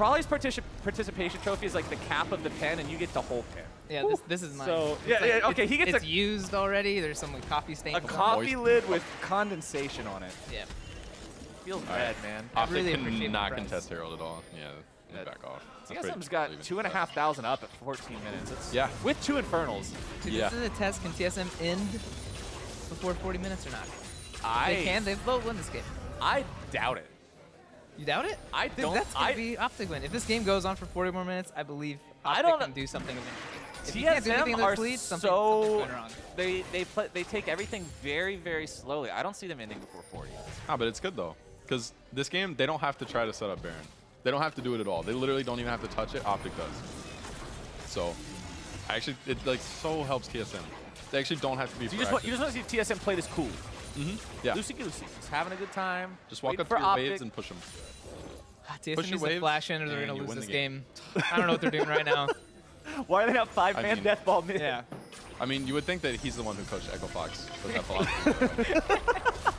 [SPEAKER 1] Prolly's participation trophy is like the cap of the pen, and you get the whole pen.
[SPEAKER 3] Yeah, this is mine.
[SPEAKER 1] So
[SPEAKER 3] It's like,
[SPEAKER 1] okay, he gets
[SPEAKER 3] it's used already. There's some like coffee stain.
[SPEAKER 1] a coffee lid with condensation on it.
[SPEAKER 3] Yeah.
[SPEAKER 1] Feels bad, man.
[SPEAKER 3] I
[SPEAKER 2] OpTic
[SPEAKER 3] really appreciate the
[SPEAKER 2] cannot
[SPEAKER 3] price.
[SPEAKER 2] contest Herald at all. Yeah, back off. That's
[SPEAKER 1] TSM's
[SPEAKER 2] pretty
[SPEAKER 1] got
[SPEAKER 2] even.
[SPEAKER 1] 2,500 up at 14 minutes. It's,
[SPEAKER 2] Yeah.
[SPEAKER 1] With 2 Infernals.
[SPEAKER 3] Dude,
[SPEAKER 2] Yeah.
[SPEAKER 3] This is a test. Can TSM end before 40 minutes or not? They can. They both win this game.
[SPEAKER 1] I doubt it.
[SPEAKER 3] You doubt it?
[SPEAKER 1] I
[SPEAKER 3] Dude,
[SPEAKER 1] don't.
[SPEAKER 3] That's gonna be OpTic win. If this game goes on for 40 more minutes, I believe
[SPEAKER 1] I
[SPEAKER 3] OpTic
[SPEAKER 1] don't
[SPEAKER 3] can do something eventually. If you can't do anything in
[SPEAKER 1] TSM
[SPEAKER 3] this
[SPEAKER 1] are
[SPEAKER 3] lead, something's
[SPEAKER 1] so
[SPEAKER 3] going wrong.
[SPEAKER 1] they take everything very, very slowly. I don't see them ending before 40.
[SPEAKER 2] Ah, but it's good though, because this game they don't have to try to set up Baron. They don't have to do it at all. They literally don't even have to touch it. OpTic does. So, actually, it like so helps TSM. They actually don't have to be.
[SPEAKER 1] So you just want to see TSM play this cool.
[SPEAKER 2] Yeah.
[SPEAKER 1] Loosey goosey, just having a good time.
[SPEAKER 2] Just walk
[SPEAKER 1] waiting
[SPEAKER 2] up
[SPEAKER 1] for
[SPEAKER 2] to your
[SPEAKER 1] OpTic.
[SPEAKER 2] waves and push them.
[SPEAKER 3] TSM
[SPEAKER 2] Push your
[SPEAKER 3] needs to
[SPEAKER 2] waves,
[SPEAKER 3] flash in or they're
[SPEAKER 2] and
[SPEAKER 3] going to
[SPEAKER 2] you
[SPEAKER 3] lose
[SPEAKER 2] win
[SPEAKER 3] this
[SPEAKER 2] the
[SPEAKER 3] game. I don't know what they're doing right now.
[SPEAKER 1] Why do they have 5-man
[SPEAKER 2] I mean-
[SPEAKER 1] death ball mid?
[SPEAKER 3] Yeah.
[SPEAKER 2] I mean, you would think that he's the one who coached Echo Fox with that philosophy.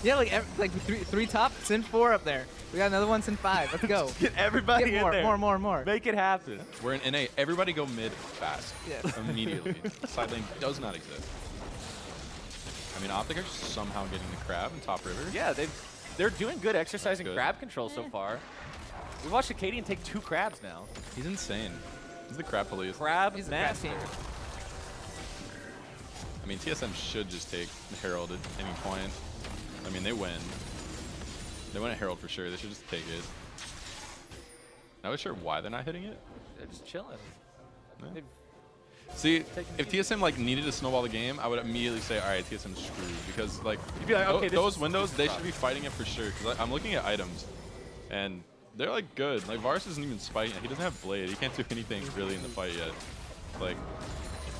[SPEAKER 3] Yeah, like three top, Sin 4 up there. We got another one, Sin 5. Let's go.
[SPEAKER 1] Get everybody
[SPEAKER 3] Get more,
[SPEAKER 1] in there.
[SPEAKER 3] more.
[SPEAKER 1] Make it happen.
[SPEAKER 2] We're in NA. Everybody go mid fast.
[SPEAKER 3] Yes.
[SPEAKER 2] Immediately. Side lane does not exist. I mean, OpTic are somehow getting the crab in top river.
[SPEAKER 1] Yeah, they're doing good exercising
[SPEAKER 2] Good.
[SPEAKER 1] crab control so far. We watched Acadian take 2 crabs now.
[SPEAKER 2] He's insane. He's the crab police.
[SPEAKER 1] Crab
[SPEAKER 3] He's a crab
[SPEAKER 1] master.
[SPEAKER 3] team.
[SPEAKER 2] I mean, TSM should just take Herald at any point. I mean, they win. They win at Herald for sure. They should just take it. Not really sure why they're not hitting it.
[SPEAKER 1] They're just chilling.
[SPEAKER 2] Yeah.
[SPEAKER 1] They've-
[SPEAKER 2] See,
[SPEAKER 1] Taking
[SPEAKER 2] if
[SPEAKER 1] the
[SPEAKER 2] TSM like needed to snowball the game, I would immediately say, all right, TSM's screwed because like,
[SPEAKER 1] You'd be like, okay, this
[SPEAKER 2] those
[SPEAKER 1] is
[SPEAKER 2] windows, they should
[SPEAKER 1] rough.
[SPEAKER 2] be fighting it for sure. Because I'm looking at items, and they're like good. Like Varus isn't even spiking it. He doesn't have blade. He can't do anything really in the fight yet. Like,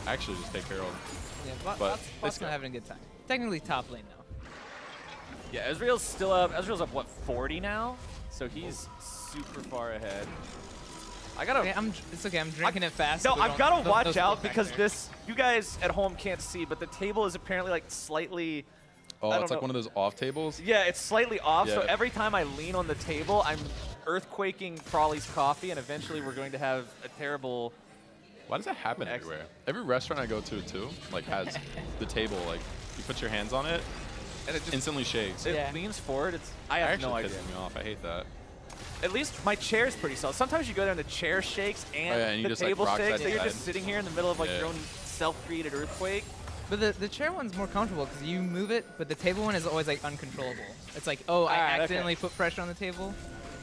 [SPEAKER 2] actually, just take Herald.
[SPEAKER 3] Yeah,
[SPEAKER 2] But
[SPEAKER 3] Bot's
[SPEAKER 2] let's
[SPEAKER 3] not
[SPEAKER 2] go.
[SPEAKER 3] having a good time. Technically top lane now.
[SPEAKER 1] Yeah, Ezreal's still up. Ezreal's up, what, 40 now? So he's super far ahead. I gotta...
[SPEAKER 3] Okay, it's okay, I'm drinking it fast.
[SPEAKER 1] No,
[SPEAKER 3] so we
[SPEAKER 1] I've
[SPEAKER 3] don't-
[SPEAKER 1] got to
[SPEAKER 3] no- no
[SPEAKER 1] watch
[SPEAKER 3] split
[SPEAKER 1] out
[SPEAKER 3] back
[SPEAKER 1] because
[SPEAKER 3] there.
[SPEAKER 1] this... You guys at home can't see, but the table is apparently like slightly...
[SPEAKER 2] Oh,
[SPEAKER 1] I
[SPEAKER 2] it's
[SPEAKER 1] don't
[SPEAKER 2] like
[SPEAKER 1] know.
[SPEAKER 2] one of those off tables.
[SPEAKER 1] Yeah, it's slightly off, so
[SPEAKER 2] Yeah.
[SPEAKER 1] every time I lean on the table, I'm earthquaking Prolly's coffee, and eventually we're going to have a terrible...
[SPEAKER 2] Why does that happen
[SPEAKER 1] Excellent.
[SPEAKER 2] everywhere? Every restaurant I go to too, like has the table, like you put your hands on it,
[SPEAKER 1] And it just
[SPEAKER 2] instantly shakes.
[SPEAKER 1] it
[SPEAKER 3] Yeah.
[SPEAKER 1] leans forward. It's I have no
[SPEAKER 2] actually
[SPEAKER 1] idea.
[SPEAKER 2] pisses me off. I hate that.
[SPEAKER 1] At least my chair's pretty solid. Sometimes you go there and the chair shakes and,
[SPEAKER 2] Oh, yeah, and you
[SPEAKER 1] the
[SPEAKER 2] just, like,
[SPEAKER 1] table
[SPEAKER 2] rock
[SPEAKER 1] shakes,
[SPEAKER 2] side
[SPEAKER 1] so
[SPEAKER 2] to
[SPEAKER 1] you're
[SPEAKER 2] side.
[SPEAKER 1] just sitting here in the middle of like
[SPEAKER 2] Yeah.
[SPEAKER 1] your own self-created earthquake.
[SPEAKER 3] But the chair one's more comfortable because you move it, but the table one is always like uncontrollable. It's like, oh, I
[SPEAKER 1] Alright, okay.
[SPEAKER 3] accidentally put pressure on the table.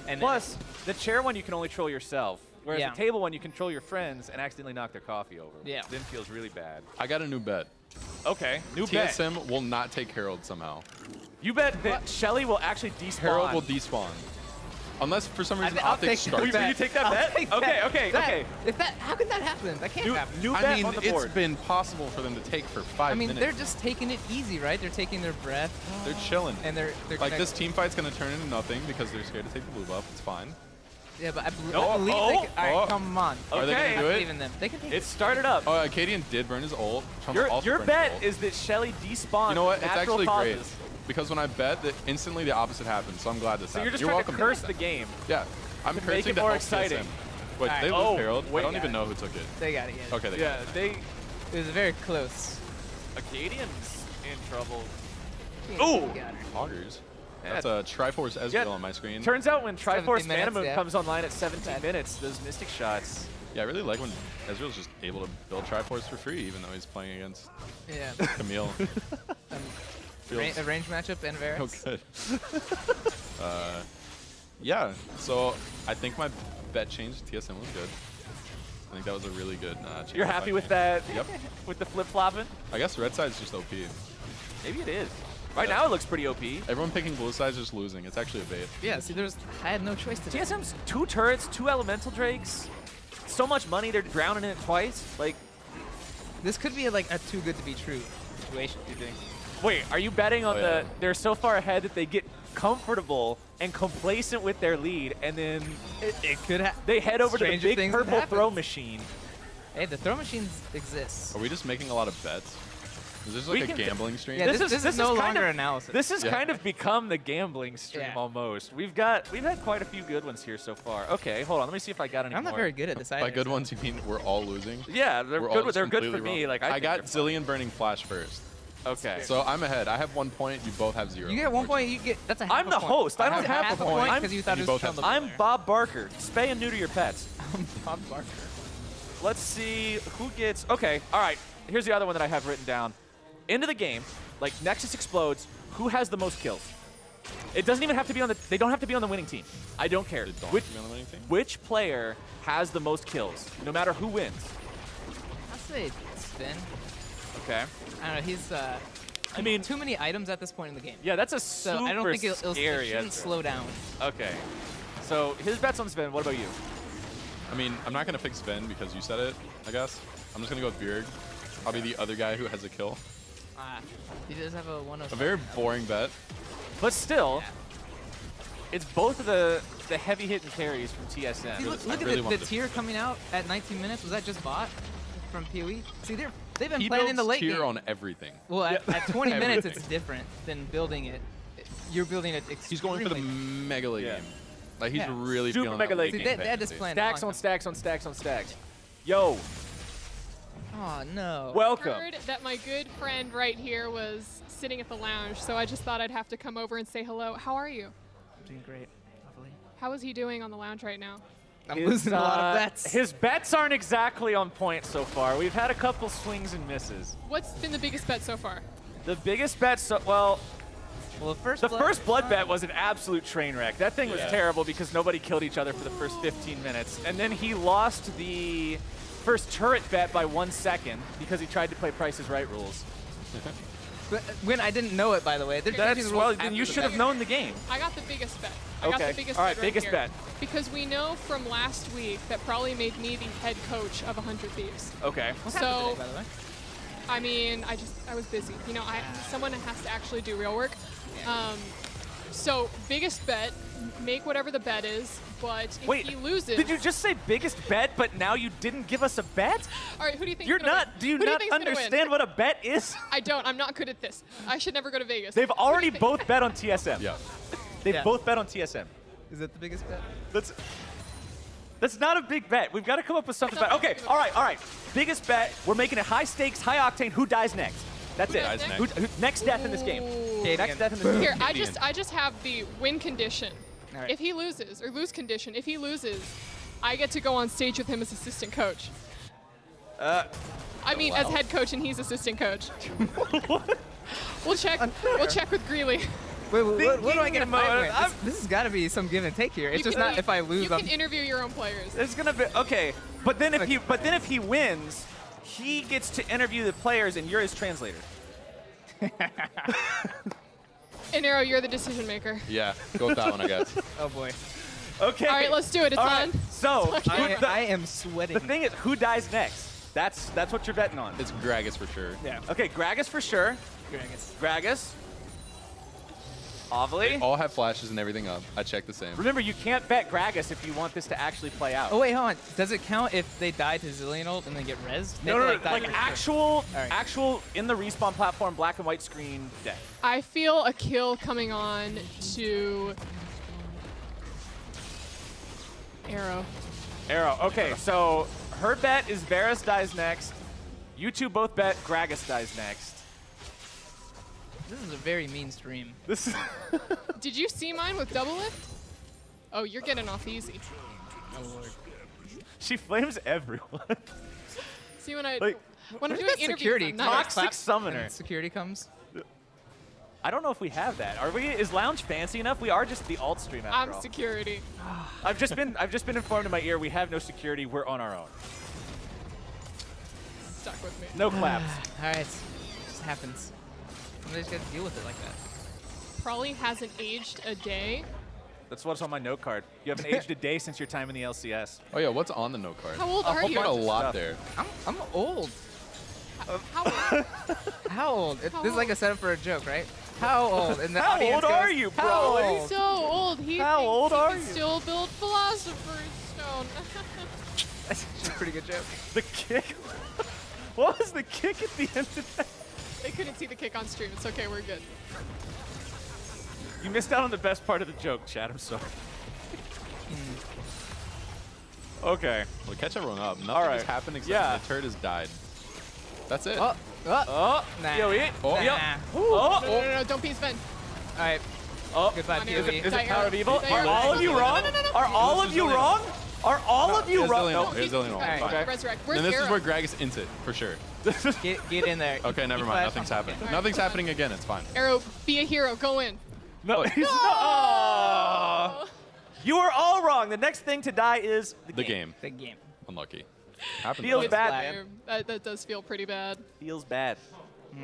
[SPEAKER 3] And
[SPEAKER 1] Plus, the chair one you can only control yourself, whereas
[SPEAKER 3] Yeah.
[SPEAKER 1] the table one you control your friends and accidentally knock their coffee over.
[SPEAKER 3] Yeah.
[SPEAKER 1] Then feels really bad.
[SPEAKER 2] I got a new bet.
[SPEAKER 1] Okay, new bet.
[SPEAKER 2] TSM will not take Herald somehow.
[SPEAKER 1] You bet that Shelly will actually despawn.
[SPEAKER 2] Herald will despawn. Unless for some reason
[SPEAKER 3] I'll
[SPEAKER 2] OpTic
[SPEAKER 3] take
[SPEAKER 2] starts
[SPEAKER 1] Will
[SPEAKER 2] it.
[SPEAKER 1] you take that
[SPEAKER 3] I'll
[SPEAKER 1] bet?
[SPEAKER 3] take
[SPEAKER 1] Okay,
[SPEAKER 3] that.
[SPEAKER 1] okay,
[SPEAKER 3] That-
[SPEAKER 1] okay.
[SPEAKER 3] If that, how could that happen? That can't happen.
[SPEAKER 1] New
[SPEAKER 2] I
[SPEAKER 1] bet
[SPEAKER 2] mean,
[SPEAKER 1] on the
[SPEAKER 2] it's
[SPEAKER 1] board.
[SPEAKER 2] been possible for them to take for 5
[SPEAKER 3] I mean,
[SPEAKER 2] minutes.
[SPEAKER 3] they're just taking it easy, right? They're taking their breath,
[SPEAKER 2] They're chilling.
[SPEAKER 3] and they're
[SPEAKER 2] Like
[SPEAKER 3] gonna-
[SPEAKER 2] this team fight's gonna turn into nothing because they're scared to take the blue buff. It's fine.
[SPEAKER 3] Yeah, but I
[SPEAKER 1] Oh,
[SPEAKER 3] believe they can. All right,
[SPEAKER 2] oh.
[SPEAKER 3] come on.
[SPEAKER 2] Are they
[SPEAKER 1] Okay.
[SPEAKER 2] gonna
[SPEAKER 3] I
[SPEAKER 2] do
[SPEAKER 3] believe
[SPEAKER 2] it?
[SPEAKER 3] in them. They can take
[SPEAKER 1] It started up.
[SPEAKER 2] Oh, Acadian did burn his ult. Trump also
[SPEAKER 1] Your
[SPEAKER 2] burned his
[SPEAKER 1] bet
[SPEAKER 2] ult.
[SPEAKER 1] is that Shelly despawns.
[SPEAKER 2] You know what? It's
[SPEAKER 1] natural
[SPEAKER 2] actually
[SPEAKER 1] causes.
[SPEAKER 2] great. Because when I bet, that instantly the opposite happens. So I'm glad this
[SPEAKER 1] So you're
[SPEAKER 2] happened.
[SPEAKER 1] just trying
[SPEAKER 2] welcome
[SPEAKER 1] to curse
[SPEAKER 2] that.
[SPEAKER 1] the game.
[SPEAKER 2] Yeah. I'm
[SPEAKER 1] to make
[SPEAKER 2] cursing
[SPEAKER 1] it
[SPEAKER 2] to
[SPEAKER 1] more
[SPEAKER 2] help
[SPEAKER 1] exciting.
[SPEAKER 2] TSM. Wait,
[SPEAKER 3] Alright.
[SPEAKER 2] they lose
[SPEAKER 1] Oh,
[SPEAKER 2] Herald?
[SPEAKER 1] wait,
[SPEAKER 2] I don't
[SPEAKER 1] got
[SPEAKER 2] even
[SPEAKER 1] it.
[SPEAKER 2] know who took it.
[SPEAKER 3] They got it. Yeah.
[SPEAKER 2] Okay, they
[SPEAKER 1] Yeah,
[SPEAKER 2] got it.
[SPEAKER 1] they
[SPEAKER 3] It was very close.
[SPEAKER 1] Acadians in trouble.
[SPEAKER 3] Yeah,
[SPEAKER 1] Ooh.
[SPEAKER 3] they got her.
[SPEAKER 2] Augers.
[SPEAKER 1] Yeah.
[SPEAKER 2] That's a Triforce Ezreal
[SPEAKER 1] Yeah.
[SPEAKER 2] on my screen.
[SPEAKER 1] Turns out when
[SPEAKER 3] 17
[SPEAKER 1] Triforce
[SPEAKER 3] minutes,
[SPEAKER 1] Manamune
[SPEAKER 3] yeah.
[SPEAKER 1] comes online at 17
[SPEAKER 3] Bad.
[SPEAKER 1] minutes, those Mystic shots.
[SPEAKER 2] Yeah, I really like when Ezreal's just able to build Triforce for free, even though he's playing against
[SPEAKER 3] Yeah.
[SPEAKER 2] Camille. Feels
[SPEAKER 3] A range matchup and Varus.
[SPEAKER 2] so good. Yeah, so I think my bet change to TSM was good. I think that was a really good change.
[SPEAKER 1] You're happy with that?
[SPEAKER 2] Yep.
[SPEAKER 1] With the flip-flopping?
[SPEAKER 2] I guess red side's just OP.
[SPEAKER 1] Maybe it is. Right
[SPEAKER 2] Yeah.
[SPEAKER 1] now it looks pretty OP.
[SPEAKER 2] Everyone picking blue side's just losing. It's actually a bait.
[SPEAKER 3] Yeah. See, I had no choice today.
[SPEAKER 1] TSM's 2 turrets, 2 elemental drakes. So much money, they're drowning in it twice. Like,
[SPEAKER 3] This could be like a too good to be true situation. Do you think?
[SPEAKER 1] wait, are you betting on
[SPEAKER 2] Oh, yeah.
[SPEAKER 1] they're so far ahead that they get comfortable and complacent with their lead, and then
[SPEAKER 3] It could have.
[SPEAKER 1] they head over to the
[SPEAKER 3] Stranger
[SPEAKER 1] big
[SPEAKER 3] things have
[SPEAKER 1] purple throw
[SPEAKER 3] happened.
[SPEAKER 1] machine?
[SPEAKER 3] Hey, the throw machines exist.
[SPEAKER 2] Are we just making a lot of bets? Is this like a gambling stream?
[SPEAKER 3] Yeah, this is no longer analysis.
[SPEAKER 1] This has kind of become the gambling stream almost. We've had quite a few good ones here so far. Okay, hold on. Let me see if I got any more.
[SPEAKER 3] I'm not very good at this either.
[SPEAKER 2] By good ones, you mean we're all losing?
[SPEAKER 1] Yeah, they're good. They're good for me.
[SPEAKER 2] Wrong.
[SPEAKER 1] Like
[SPEAKER 2] I got Zillion burning flash first.
[SPEAKER 1] Okay.
[SPEAKER 2] So I'm ahead. I have 1 point. You both have 0.
[SPEAKER 3] You get 1 point. You get that's a half
[SPEAKER 1] I'm the host. I don't have a point.
[SPEAKER 3] because you thought it was
[SPEAKER 2] both
[SPEAKER 1] I'm Bob Barker. Spay and neuter your pets.
[SPEAKER 3] I'm Bob Barker.
[SPEAKER 1] Let's see who gets. Okay. All right. Here's the other one that I have written down. Into the game, like Nexus explodes. Who has the most kills? It doesn't even have to be on the. They don't have to be on the winning team. I don't care. Which player has the most kills, no matter who wins?
[SPEAKER 3] I'll say Sven.
[SPEAKER 1] Okay.
[SPEAKER 3] I don't know. He's. I mean, too many items at this point in the game.
[SPEAKER 1] Yeah, that's a super
[SPEAKER 3] so I don't think it
[SPEAKER 1] scary
[SPEAKER 3] shouldn't slow down.
[SPEAKER 1] Okay. So his bet's on Sven. What about you?
[SPEAKER 2] I mean, I'm not gonna pick Sven because you said it. I guess I'm just gonna go with Bjerg. Probably the other guy who has a kill.
[SPEAKER 3] He does have a 107.
[SPEAKER 2] A very boring bet.
[SPEAKER 1] But still, it's both of the heavy hitting carries from TSM.
[SPEAKER 3] See, look at the tier coming out at 19 minutes. Was that just bot from PoE? See, they've been playing in the late
[SPEAKER 2] tier
[SPEAKER 3] game.
[SPEAKER 2] on everything.
[SPEAKER 3] Well, at 20 minutes, it's different than building it. You're building it extremely.
[SPEAKER 2] He's going for the mega late game. Like he's really
[SPEAKER 1] super
[SPEAKER 2] feeling
[SPEAKER 1] mega late
[SPEAKER 3] game.
[SPEAKER 1] game.
[SPEAKER 3] They had this plan.
[SPEAKER 1] Stacks on stacks on stacks on stacks. Yo.
[SPEAKER 3] Oh no.
[SPEAKER 1] Welcome.
[SPEAKER 5] I heard that my good friend right here was sitting at the lounge, so I just thought I'd have to come over and say hello. How are you?
[SPEAKER 3] I'm doing great. Lovely.
[SPEAKER 5] How is he doing on the lounge right now?
[SPEAKER 3] I'm losing a lot of bets.
[SPEAKER 1] His bets aren't exactly on point so far. We've had a couple swings and misses.
[SPEAKER 5] What's been the biggest bet so far?
[SPEAKER 1] The biggest bet, well,
[SPEAKER 3] the first
[SPEAKER 1] blood bet was an absolute train wreck. That thing was terrible because nobody killed each other for the first 15 minutes. And then he lost the first turret bet by 1 second because he tried to play Price is Right rules.
[SPEAKER 3] But when I didn't know it, by the way.
[SPEAKER 1] Then you should have known the game.
[SPEAKER 5] I got the biggest bet.
[SPEAKER 1] Okay.
[SPEAKER 5] I got the biggest
[SPEAKER 1] All right,
[SPEAKER 5] bet
[SPEAKER 1] biggest
[SPEAKER 5] here.
[SPEAKER 1] bet.
[SPEAKER 5] Because we know from last week that probably made me the head coach of 100 Thieves.
[SPEAKER 1] Okay.
[SPEAKER 3] What's happened today, by the way?
[SPEAKER 5] I mean, I was busy. You know, someone has to actually do real work. So biggest bet, make whatever the bet is, but if he loses...
[SPEAKER 1] Did you just say biggest bet, but now you didn't give us a bet?
[SPEAKER 5] All right, who do you think
[SPEAKER 1] Do you not understand what a bet is?
[SPEAKER 5] I don't. I'm not good at this. I should never go to Vegas.
[SPEAKER 1] They've already both bet on TSM.
[SPEAKER 2] Yeah.
[SPEAKER 1] They've both bet on TSM.
[SPEAKER 3] Is that the biggest bet?
[SPEAKER 1] That's not a big bet. We've got to come up with something. Okay, all right. Biggest bet. We're making it high stakes, high octane. Who dies next? That's
[SPEAKER 5] Who
[SPEAKER 1] it.
[SPEAKER 5] dies
[SPEAKER 1] Next? Next death in this game. Next death in this game.
[SPEAKER 5] Here, I just have the win condition.
[SPEAKER 3] Right.
[SPEAKER 5] If he loses, or lose condition, if he loses, I get to go on stage with him as assistant coach. I mean, as head coach, and he's assistant coach. We'll check with Greeley.
[SPEAKER 3] Wait, what do I get if this has got to be some give and take here. It's just not if I lose.
[SPEAKER 5] You can interview your own players.
[SPEAKER 1] It's gonna be okay, but then if he wins, he gets to interview the players, and you're his translator.
[SPEAKER 5] Inero, you're the decision maker.
[SPEAKER 2] Yeah, go with that one, I guess.
[SPEAKER 3] Oh boy.
[SPEAKER 1] Okay.
[SPEAKER 5] All right, let's do it. It's on.
[SPEAKER 1] So
[SPEAKER 3] I am sweating.
[SPEAKER 1] The thing is, who dies next? That's what you're betting on.
[SPEAKER 2] It's Gragas for sure.
[SPEAKER 3] Yeah.
[SPEAKER 1] Okay, Gragas for sure. Gragas.
[SPEAKER 2] They
[SPEAKER 1] pr0lly.
[SPEAKER 2] all have flashes and everything up. I checked the same.
[SPEAKER 1] Remember, you can't bet Gragas if you want this to actually play out.
[SPEAKER 3] Oh wait, hold on. Does it count if they die to Zillion ult and then get rezzed?
[SPEAKER 1] No, like actual in the respawn platform, black and white screen, dead.
[SPEAKER 5] I feel a kill coming on to Arrow.
[SPEAKER 1] Okay, so her bet is Varus dies next. You two both bet Gragas dies next.
[SPEAKER 3] This is a very mean stream.
[SPEAKER 1] This is
[SPEAKER 5] Did you see mine with double lift? Oh, you're getting off easy.
[SPEAKER 3] Oh lord.
[SPEAKER 1] She flames everyone.
[SPEAKER 5] See when I'm
[SPEAKER 3] What
[SPEAKER 5] doing
[SPEAKER 3] if
[SPEAKER 5] interviews,
[SPEAKER 3] security
[SPEAKER 5] I'm not-
[SPEAKER 1] Toxic summoner.
[SPEAKER 3] and security comes?
[SPEAKER 1] I don't know if we have that. Are we? Is Lounge fancy enough? We are just the alt stream after
[SPEAKER 5] I'm
[SPEAKER 1] all.
[SPEAKER 5] security.
[SPEAKER 1] I've just been informed in my ear. We have no security. We're on our own.
[SPEAKER 5] Stuck with me.
[SPEAKER 1] No claps.
[SPEAKER 3] All right. It just happens. Somebody's got to deal with it like that.
[SPEAKER 5] Pr0lly hasn't aged a day.
[SPEAKER 1] That's what's on my note card. You haven't aged a day since your time in the LCS.
[SPEAKER 2] Oh yeah, what's on the note card?
[SPEAKER 5] How old are you?
[SPEAKER 2] Got a lot
[SPEAKER 1] stuff.
[SPEAKER 2] there.
[SPEAKER 3] I'm old.
[SPEAKER 5] How old?
[SPEAKER 3] How old?
[SPEAKER 5] How
[SPEAKER 3] This is like a setup for a joke, right? How old? And the
[SPEAKER 1] How
[SPEAKER 3] audience
[SPEAKER 1] old
[SPEAKER 3] goes,
[SPEAKER 1] are you,
[SPEAKER 3] "How
[SPEAKER 1] pr0lly?"
[SPEAKER 3] old?"
[SPEAKER 5] So old. He
[SPEAKER 1] How
[SPEAKER 5] thinks
[SPEAKER 1] old
[SPEAKER 5] he
[SPEAKER 1] are
[SPEAKER 5] can
[SPEAKER 1] you?
[SPEAKER 5] still build Philosopher's Stone.
[SPEAKER 3] That's actually a pretty good joke.
[SPEAKER 1] The kick. What was the kick at the end of that?
[SPEAKER 5] They couldn't see the kick on stream. It's okay. We're good.
[SPEAKER 1] You missed out on the best part of the joke, Chad. I'm sorry. Okay.
[SPEAKER 2] Well, catch everyone up. Nothing has happened except the turret has died. That's it.
[SPEAKER 3] Oh,
[SPEAKER 1] Nah. PoE.
[SPEAKER 2] Oh.
[SPEAKER 3] Nah.
[SPEAKER 1] Oh.
[SPEAKER 5] No, don't be Sven.
[SPEAKER 3] All right.
[SPEAKER 1] Oh.
[SPEAKER 3] Goodbye,
[SPEAKER 5] On
[SPEAKER 3] PoE.
[SPEAKER 5] Aero.
[SPEAKER 1] Is it Power of Evil?
[SPEAKER 5] Die
[SPEAKER 1] Are
[SPEAKER 5] Aero.
[SPEAKER 1] all of you wrong?
[SPEAKER 5] No.
[SPEAKER 1] Are all of you wrong? Are all of you wrong?
[SPEAKER 2] No,
[SPEAKER 1] No.
[SPEAKER 2] here's Zillion.
[SPEAKER 5] Right.
[SPEAKER 1] Okay.
[SPEAKER 5] Resurrect. Where's
[SPEAKER 2] And this is
[SPEAKER 5] Aero?
[SPEAKER 2] where Greg is into it, for sure.
[SPEAKER 3] Get in there.
[SPEAKER 2] Okay, never mind. Nothing's happening.
[SPEAKER 5] Alright.
[SPEAKER 2] Nothing's happening again. It's fine.
[SPEAKER 5] Aero, be a hero. Go in.
[SPEAKER 1] No. He's not. You are all wrong. The next thing to die is
[SPEAKER 2] The game.
[SPEAKER 3] The game.
[SPEAKER 2] Unlucky. Happens.
[SPEAKER 1] Feels
[SPEAKER 2] a lot.
[SPEAKER 1] bad,
[SPEAKER 5] Fire.
[SPEAKER 1] man.
[SPEAKER 5] That does feel pretty bad.
[SPEAKER 1] Feels bad.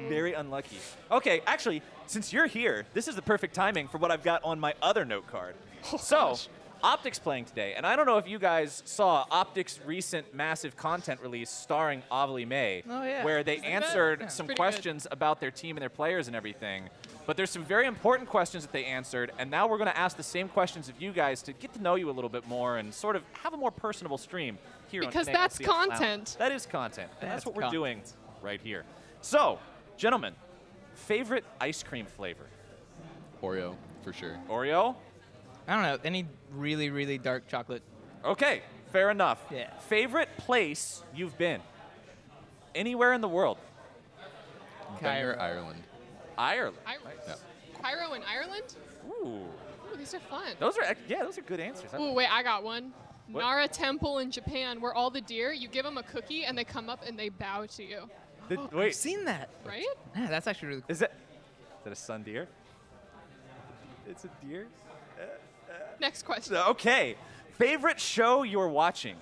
[SPEAKER 1] Very unlucky. Okay, actually, since you're here, this is the perfect timing for what I've got on my other note card. So, OpTic's playing today, and I don't know if you guys saw OpTic's recent massive content release starring pr0lly May,
[SPEAKER 3] Oh, yeah.
[SPEAKER 1] where they
[SPEAKER 5] Isn't that-
[SPEAKER 1] answered
[SPEAKER 5] yeah,
[SPEAKER 1] some
[SPEAKER 5] pretty
[SPEAKER 1] questions about their team and their players and everything. But there's some very important questions that they answered, and now we're going to ask the same questions of you guys to get to know you a little bit more and sort of have a more personable stream here
[SPEAKER 5] Because
[SPEAKER 1] on
[SPEAKER 5] that's
[SPEAKER 1] LCS Lounge.
[SPEAKER 5] content.
[SPEAKER 1] That is content. And that's
[SPEAKER 3] That's
[SPEAKER 1] what we're
[SPEAKER 3] content.
[SPEAKER 1] doing right here. So, gentlemen, favorite ice cream flavor?
[SPEAKER 2] Oreo, for sure.
[SPEAKER 1] Oreo?
[SPEAKER 3] I don't know. Any really, really dark chocolate.
[SPEAKER 1] Okay, fair enough.
[SPEAKER 3] Yeah.
[SPEAKER 1] Favorite place you've been? Anywhere in the world?
[SPEAKER 2] Banger, Ireland.
[SPEAKER 1] Ireland.
[SPEAKER 2] Yeah.
[SPEAKER 5] Pyro in Ireland?
[SPEAKER 1] Ooh.
[SPEAKER 5] Ooh, these are fun.
[SPEAKER 1] Those are good answers.
[SPEAKER 5] Ooh, wait, I got one.
[SPEAKER 1] What?
[SPEAKER 5] Nara Temple in Japan, where all the deer, you give them a cookie and they come up and they bow to you.
[SPEAKER 3] I've
[SPEAKER 1] Wait,
[SPEAKER 3] seen that.
[SPEAKER 5] Right?
[SPEAKER 3] Yeah, that's actually really cool.
[SPEAKER 1] is that a sun deer? It's a deer?
[SPEAKER 5] Next question.
[SPEAKER 1] Okay. Favorite show you're watching?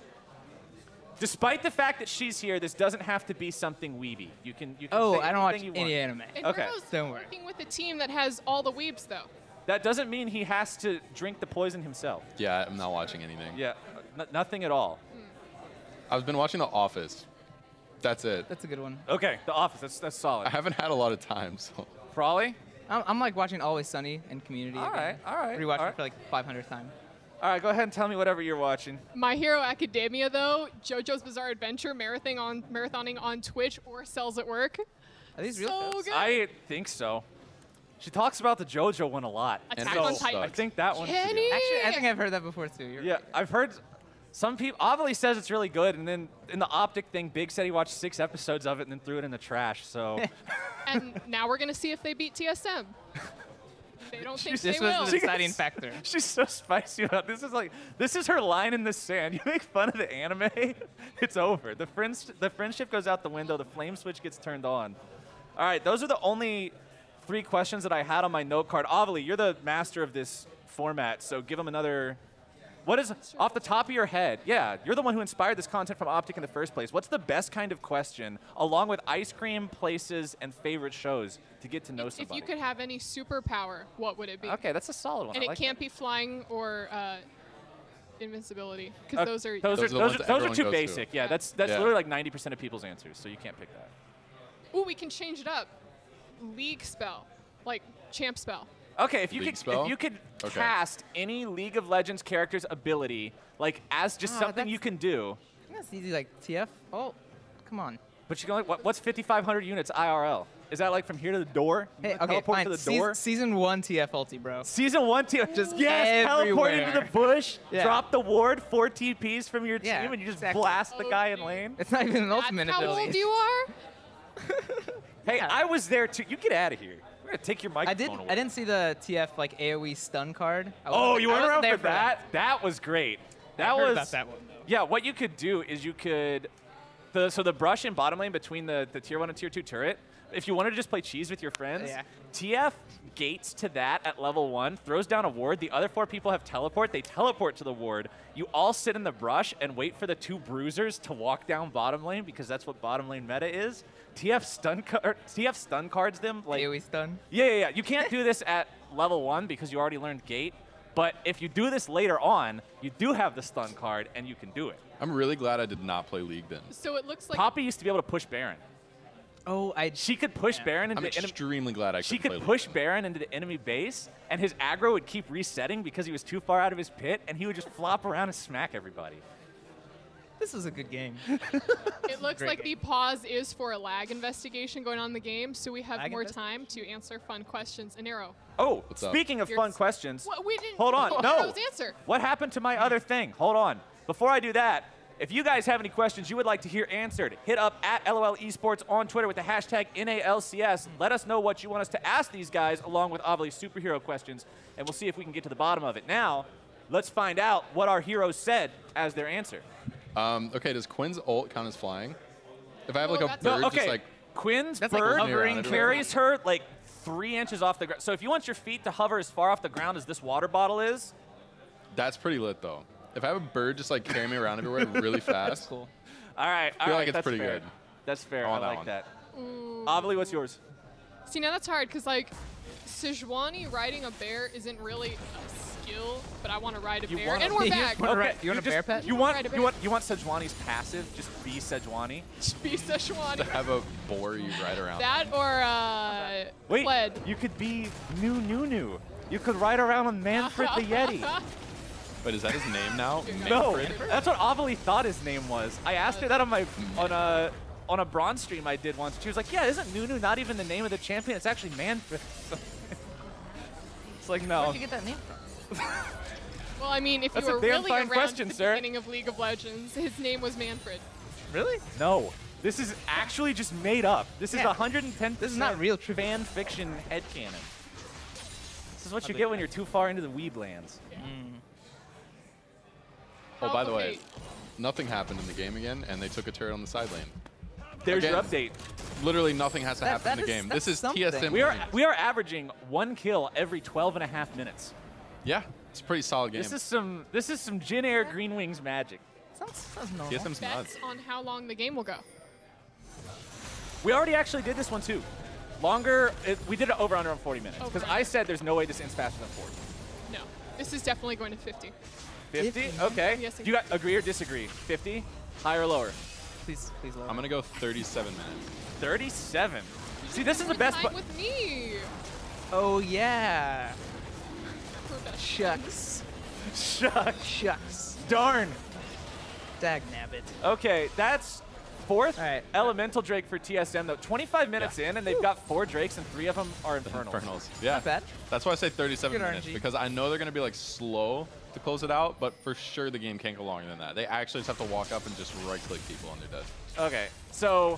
[SPEAKER 1] Despite the fact that she's here, this doesn't have to be something weeby. You can
[SPEAKER 3] Oh,
[SPEAKER 1] say
[SPEAKER 3] I don't watch
[SPEAKER 1] anything you
[SPEAKER 3] any
[SPEAKER 1] want.
[SPEAKER 3] anime.
[SPEAKER 1] Okay.
[SPEAKER 5] Ingro's
[SPEAKER 3] Don't worry.
[SPEAKER 5] working with a team that has all the weebs, though.
[SPEAKER 1] That doesn't mean he has to drink the poison himself.
[SPEAKER 2] Yeah, I'm not watching anything.
[SPEAKER 1] Yeah, nothing at all.
[SPEAKER 2] I've been watching The Office. That's it.
[SPEAKER 3] That's a good one.
[SPEAKER 1] Okay, The Office, that's solid.
[SPEAKER 2] I haven't had a lot of time, so.
[SPEAKER 1] Pr0lly?
[SPEAKER 3] I'm like watching Always Sunny and Community.
[SPEAKER 1] All
[SPEAKER 3] again.
[SPEAKER 1] right.
[SPEAKER 3] Rewatched
[SPEAKER 1] all
[SPEAKER 3] it for like 500th time.
[SPEAKER 1] All right, go ahead and tell me whatever you're watching.
[SPEAKER 5] My Hero Academia, though, JoJo's Bizarre Adventure, marathoning on Twitch or Cells at Work.
[SPEAKER 3] Are these real
[SPEAKER 5] So
[SPEAKER 3] shows?
[SPEAKER 5] good.
[SPEAKER 1] I think so. She talks about the JoJo one a lot.
[SPEAKER 5] Attack
[SPEAKER 1] so
[SPEAKER 5] on Titan.
[SPEAKER 1] I think that one.
[SPEAKER 5] Kenny!
[SPEAKER 3] Actually, I think I've heard that before too. You're
[SPEAKER 1] Yeah,
[SPEAKER 3] right.
[SPEAKER 1] I've heard some people. pr0lly says it's really good, and then in the OpTic thing, Big said he watched 6 episodes of it and then threw it in the trash. So
[SPEAKER 5] And now we're going to see if they beat TSM. They don't think
[SPEAKER 3] This
[SPEAKER 5] they
[SPEAKER 3] was
[SPEAKER 5] will.
[SPEAKER 3] the deciding factor.
[SPEAKER 1] she's so spicy about this. This is her line in the sand. You make fun of the anime, it's over. The friendship goes out the window. The flame switch gets turned on. All right, those are the only 3 questions that I had on my note card. pr0lly, you're the master of this format, so give them another. What is, off the top of your head, yeah, you're the one who inspired this content from OpTic in the first place. What's the best kind of question, along with ice cream, places, and favorite shows, to get to know
[SPEAKER 5] If
[SPEAKER 1] somebody?
[SPEAKER 5] you could have any superpower, what would it be?
[SPEAKER 1] Okay, that's a solid one.
[SPEAKER 5] And
[SPEAKER 1] I
[SPEAKER 5] it
[SPEAKER 1] like
[SPEAKER 5] can't
[SPEAKER 1] that.
[SPEAKER 5] be flying or invincibility, because those are.
[SPEAKER 1] Those
[SPEAKER 2] the ones
[SPEAKER 1] are
[SPEAKER 2] that
[SPEAKER 1] too
[SPEAKER 2] everyone goes to.
[SPEAKER 1] basic. Yeah, that's
[SPEAKER 2] Yeah.
[SPEAKER 1] literally like 90% of people's answers, so you can't pick that.
[SPEAKER 5] Ooh, we can change it up. League spell, like champ spell.
[SPEAKER 1] Okay, if you
[SPEAKER 2] League
[SPEAKER 1] could
[SPEAKER 2] spell?
[SPEAKER 1] if you could
[SPEAKER 2] Okay.
[SPEAKER 1] cast any League of Legends character's ability like as just something
[SPEAKER 3] that's-
[SPEAKER 1] you can do,
[SPEAKER 3] I think that's easy. Like TF. Oh, come on.
[SPEAKER 1] but you can only, what's 5,500 units IRL? Is that like from here to the door? You
[SPEAKER 3] Hey,
[SPEAKER 1] wanna
[SPEAKER 3] okay,
[SPEAKER 1] teleport
[SPEAKER 3] fine.
[SPEAKER 1] to the door?
[SPEAKER 3] Season 1 TF ulti, bro.
[SPEAKER 1] Season 1 team, just yes, teleport into the
[SPEAKER 3] everywhere.
[SPEAKER 1] bush,
[SPEAKER 3] Yeah.
[SPEAKER 1] drop the ward, 4 TPs from your
[SPEAKER 3] Yeah,
[SPEAKER 1] team, and you just
[SPEAKER 3] exactly.
[SPEAKER 1] blast the guy in
[SPEAKER 5] Okay.
[SPEAKER 1] lane.
[SPEAKER 3] It's not even an
[SPEAKER 5] That's
[SPEAKER 3] ultimate
[SPEAKER 5] how
[SPEAKER 3] ability.
[SPEAKER 5] old you are?
[SPEAKER 1] Hey,
[SPEAKER 3] Yeah.
[SPEAKER 1] I was there too. You get out of here. We're gonna take your microphone away.
[SPEAKER 3] I didn't see the TF like AOE stun card.
[SPEAKER 1] Oh, you weren't
[SPEAKER 3] I wasn't
[SPEAKER 1] around
[SPEAKER 3] there
[SPEAKER 1] for that? That was great. That
[SPEAKER 3] I heard
[SPEAKER 1] was
[SPEAKER 3] about that one.
[SPEAKER 1] Yeah, what you could do is you could, so the brush in bottom lane between the tier 1 and tier 2 turret, if you wanted to just play cheese with your friends,
[SPEAKER 3] Yeah.
[SPEAKER 1] TF gates to that at level 1, throws down a ward, the other 4 people have teleport, they teleport to the ward, you all sit in the brush and wait for the 2 bruisers to walk down bottom lane because that's what bottom lane meta is. TF stun cards them like
[SPEAKER 3] AOE stun.
[SPEAKER 1] yeah. You can't do this at level 1 because you already learned gate. But if you do this later on, you do have the stun card and you can do it.
[SPEAKER 2] I'm really glad I did not play League then.
[SPEAKER 5] So it looks like
[SPEAKER 1] Poppy used to be able to push Baron.
[SPEAKER 3] Oh,
[SPEAKER 1] She could push
[SPEAKER 3] Yeah.
[SPEAKER 1] Baron into
[SPEAKER 2] I'm
[SPEAKER 1] the enemy.
[SPEAKER 2] extremely glad I
[SPEAKER 1] She
[SPEAKER 2] couldn't
[SPEAKER 1] could
[SPEAKER 2] play
[SPEAKER 1] push Baron into the enemy base, and his aggro would keep resetting because he was too far out of his pit, and he would just flop around and smack everybody.
[SPEAKER 3] This was a good game.
[SPEAKER 5] It looks like the pause is for a lag investigation going on in the game, so we have
[SPEAKER 3] Lag
[SPEAKER 5] more time to answer fun questions. Inero.
[SPEAKER 1] Oh,
[SPEAKER 2] What's up?
[SPEAKER 1] speaking of fun questions.
[SPEAKER 5] What, we didn't
[SPEAKER 1] Hold on, no.
[SPEAKER 5] Inero's answer.
[SPEAKER 1] What happened to my other thing? Hold on. Before I do that, if you guys have any questions you would like to hear answered, hit up at LOL Esports on Twitter with the hashtag NALCS. Let us know what you want us to ask these guys along with Ovely's superhero questions, and we'll see if we can get to the bottom of it. Now, let's find out what our heroes said as their answer.
[SPEAKER 2] Okay, does Quinn's ult count as flying? If I have like
[SPEAKER 5] Well,
[SPEAKER 2] a
[SPEAKER 5] that's-
[SPEAKER 2] bird
[SPEAKER 1] No, okay.
[SPEAKER 2] just like
[SPEAKER 1] Quinn's
[SPEAKER 3] That's like
[SPEAKER 1] bird
[SPEAKER 3] hovering
[SPEAKER 1] carries her like 3 inches off the ground. So if you want your feet to hover as far off the ground as this water bottle is,
[SPEAKER 2] that's pretty lit though. If I have a bird just like carry me around everywhere really fast,
[SPEAKER 3] That's cool.
[SPEAKER 1] all right.
[SPEAKER 2] I feel like it's
[SPEAKER 1] that's
[SPEAKER 2] pretty
[SPEAKER 1] fair.
[SPEAKER 2] good.
[SPEAKER 1] That's fair.
[SPEAKER 2] I
[SPEAKER 1] I
[SPEAKER 2] want that
[SPEAKER 1] like
[SPEAKER 2] one.
[SPEAKER 1] that.
[SPEAKER 5] Ooh.
[SPEAKER 1] Ovely, what's yours?
[SPEAKER 5] See, now that's hard because like Sejuani riding a bear isn't really a skill, but I want to ride a bear,
[SPEAKER 1] wanna-
[SPEAKER 5] and we're
[SPEAKER 3] You
[SPEAKER 5] back.
[SPEAKER 3] wanna ri- you want a bear pet?
[SPEAKER 1] You
[SPEAKER 5] Ride
[SPEAKER 1] want
[SPEAKER 5] a bear.
[SPEAKER 1] you want Sejuani's passive? Just be Sejuani.
[SPEAKER 5] Be Sejuani.
[SPEAKER 2] to have a boar you ride around.
[SPEAKER 5] That or
[SPEAKER 1] Wait,
[SPEAKER 5] Fled.
[SPEAKER 1] you could be Nunu. You could ride around on Manfred the Yeti.
[SPEAKER 2] But is that his name now?
[SPEAKER 1] No,
[SPEAKER 2] Manfred?
[SPEAKER 1] that's what Ovely thought his name was. I asked her that on a bronze stream I did once. She was like, "Yeah, isn't Nunu not even the name of the champion? It's actually Manfred." It's like, no.
[SPEAKER 3] Where'd you get that name from?
[SPEAKER 5] Well, I mean, if
[SPEAKER 1] That's
[SPEAKER 5] you
[SPEAKER 1] a
[SPEAKER 5] were
[SPEAKER 1] damn
[SPEAKER 5] really
[SPEAKER 1] fine
[SPEAKER 5] around
[SPEAKER 1] question,
[SPEAKER 5] at the
[SPEAKER 1] sir.
[SPEAKER 5] beginning of League of Legends, his name was Manfred.
[SPEAKER 3] Really?
[SPEAKER 1] No, this is actually just made up. This is
[SPEAKER 3] Yeah.
[SPEAKER 1] 110.
[SPEAKER 3] This is not real trivia.
[SPEAKER 1] fan fiction headcanon. This is what you get when you're too far into the weeb lands.
[SPEAKER 2] Oh, by the way,
[SPEAKER 5] Okay.
[SPEAKER 2] nothing happened in the game again, and they took a turret on the side lane.
[SPEAKER 1] There's your
[SPEAKER 2] Again,
[SPEAKER 1] update.
[SPEAKER 2] Literally nothing has to
[SPEAKER 3] That-
[SPEAKER 2] happen in
[SPEAKER 3] that
[SPEAKER 2] the
[SPEAKER 3] is-
[SPEAKER 2] game.
[SPEAKER 3] that's
[SPEAKER 2] This is
[SPEAKER 3] something.
[SPEAKER 2] TSM.
[SPEAKER 1] We are
[SPEAKER 2] points.
[SPEAKER 1] averaging 1 kill every 12.5 minutes.
[SPEAKER 2] Yeah, it's a pretty solid game.
[SPEAKER 1] This is some Jin Air Green Wings magic.
[SPEAKER 3] Sounds normal.
[SPEAKER 2] TSM's nuts.
[SPEAKER 5] Bets on how long the game will go.
[SPEAKER 1] We already actually did this one too. Longer. We did it over under on 40 minutes because
[SPEAKER 5] Over.
[SPEAKER 1] I said there's no way this ends faster than 40.
[SPEAKER 5] No, this is definitely going to 50.
[SPEAKER 1] 50? Okay.
[SPEAKER 5] I'm guessing
[SPEAKER 1] Do you agree or disagree? 50? Higher or lower?
[SPEAKER 3] Please lower.
[SPEAKER 2] I'm gonna go 37 minutes.
[SPEAKER 1] 37. See, this is the best.
[SPEAKER 5] Time with me.
[SPEAKER 3] Oh yeah.
[SPEAKER 5] We're best
[SPEAKER 3] Shucks.
[SPEAKER 1] Shucks. Darn.
[SPEAKER 3] Dag nabbit.
[SPEAKER 1] Okay, that's fourth
[SPEAKER 3] All right.
[SPEAKER 1] elemental Drake for TSM though. 25 minutes in, and they've got 4 Drakes, and 3 of them are Infernals.
[SPEAKER 2] Infernals. Yeah.
[SPEAKER 3] Not bad.
[SPEAKER 2] That's why I say 37
[SPEAKER 3] Good
[SPEAKER 2] minutes,
[SPEAKER 3] RNG.
[SPEAKER 2] because I know they're gonna be like slow to close it out, but for sure the game can't go longer than that. They actually just have to walk up and just right-click people on their death.
[SPEAKER 1] Okay, so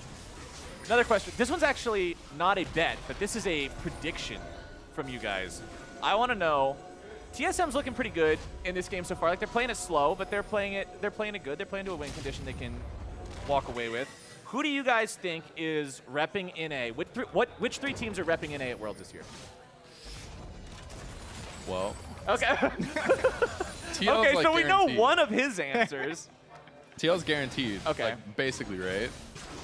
[SPEAKER 1] another question. This one's actually not a bet, but this is a prediction from you guys. I want to know. TSM's looking pretty good in this game so far. Like they're playing it slow, but they're playing it good. They're playing to a win condition they can walk away with. Who do you guys think is repping NA? Which 3 teams are repping NA at Worlds this year?
[SPEAKER 2] Well,
[SPEAKER 1] Okay.
[SPEAKER 2] TL's
[SPEAKER 1] Okay,
[SPEAKER 2] like
[SPEAKER 1] so we know
[SPEAKER 2] guaranteed.
[SPEAKER 1] one of his answers.
[SPEAKER 2] TL's guaranteed.
[SPEAKER 1] Okay.
[SPEAKER 2] Like, basically, right?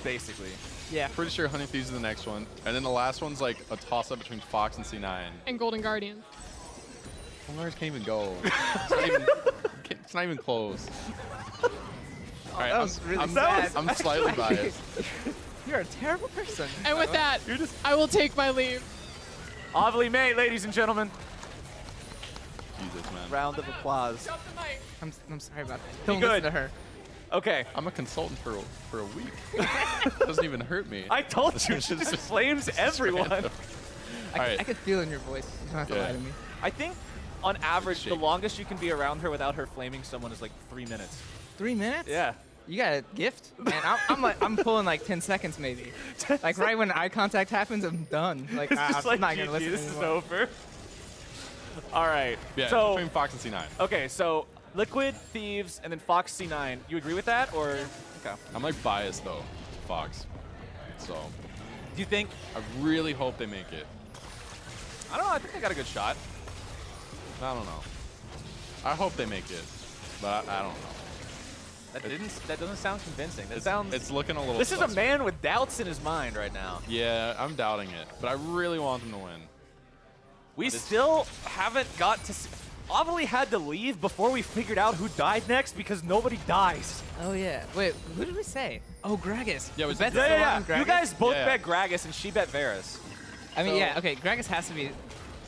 [SPEAKER 1] Basically.
[SPEAKER 3] Yeah.
[SPEAKER 2] Pretty sure Honey Thieves is the next one. And then the last one's like a toss-up between Fox and C9.
[SPEAKER 5] And Golden Guardian.
[SPEAKER 2] Mars can't even go. It's not even close. All right,
[SPEAKER 3] that was really
[SPEAKER 2] I'm,
[SPEAKER 3] sad.
[SPEAKER 2] I'm slightly biased.
[SPEAKER 3] You're a terrible person.
[SPEAKER 5] And with that, I will take my leave.
[SPEAKER 1] Ovely May, ladies and gentlemen.
[SPEAKER 2] Jesus, man.
[SPEAKER 1] Round of applause.
[SPEAKER 5] Drop the mic.
[SPEAKER 3] I'm sorry about that. Don't
[SPEAKER 1] good.
[SPEAKER 3] listen to her.
[SPEAKER 1] Okay.
[SPEAKER 2] I'm a consultant for a week. It doesn't even hurt me.
[SPEAKER 1] I told you, she just flames everyone.
[SPEAKER 2] random. All right.
[SPEAKER 3] I could feel it in your voice. You don't have to
[SPEAKER 2] Yeah.
[SPEAKER 3] lie to me.
[SPEAKER 1] I think, on average, the
[SPEAKER 2] Shake.
[SPEAKER 1] longest you can be around her without her flaming someone is like 3 minutes.
[SPEAKER 3] 3 minutes?
[SPEAKER 1] Yeah.
[SPEAKER 3] You got a gift? Man, I'm pulling like 10 seconds maybe. Like right when eye contact happens, I'm done. Like,
[SPEAKER 1] It's
[SPEAKER 3] I'm
[SPEAKER 1] just like,
[SPEAKER 3] not going to
[SPEAKER 1] GG,
[SPEAKER 3] listen
[SPEAKER 1] this is
[SPEAKER 3] anymore.
[SPEAKER 1] over. All right.
[SPEAKER 2] Yeah,
[SPEAKER 1] So,
[SPEAKER 2] between Fox and C9.
[SPEAKER 1] okay, so Liquid, Thieves, and then Fox C9. You agree with that, or? Okay.
[SPEAKER 2] I'm like biased though, Fox. So
[SPEAKER 1] Do you think?
[SPEAKER 2] I really hope they make it.
[SPEAKER 1] I don't know. I think they got a good shot.
[SPEAKER 2] I don't know. I hope they make it, but I don't know.
[SPEAKER 1] That doesn't sound convincing. That
[SPEAKER 2] It's,
[SPEAKER 1] sounds.
[SPEAKER 2] it's looking a little.
[SPEAKER 1] This is a
[SPEAKER 2] sus.
[SPEAKER 1] man with doubts in his mind right now.
[SPEAKER 2] Yeah, I'm doubting it, but I really want them to win.
[SPEAKER 1] We still haven't got to. Ovely had to leave before we figured out who died next because nobody dies.
[SPEAKER 3] Oh, yeah. Wait, who did we say? Oh, Gragas.
[SPEAKER 2] Yeah, it was
[SPEAKER 3] The bet's
[SPEAKER 2] Gragas.
[SPEAKER 3] still
[SPEAKER 1] Yeah.
[SPEAKER 3] on Gragas?
[SPEAKER 1] You guys both
[SPEAKER 2] Yeah.
[SPEAKER 1] bet Gragas and she bet Varus.
[SPEAKER 3] I mean,
[SPEAKER 1] so-
[SPEAKER 3] yeah, okay, Gragas has to be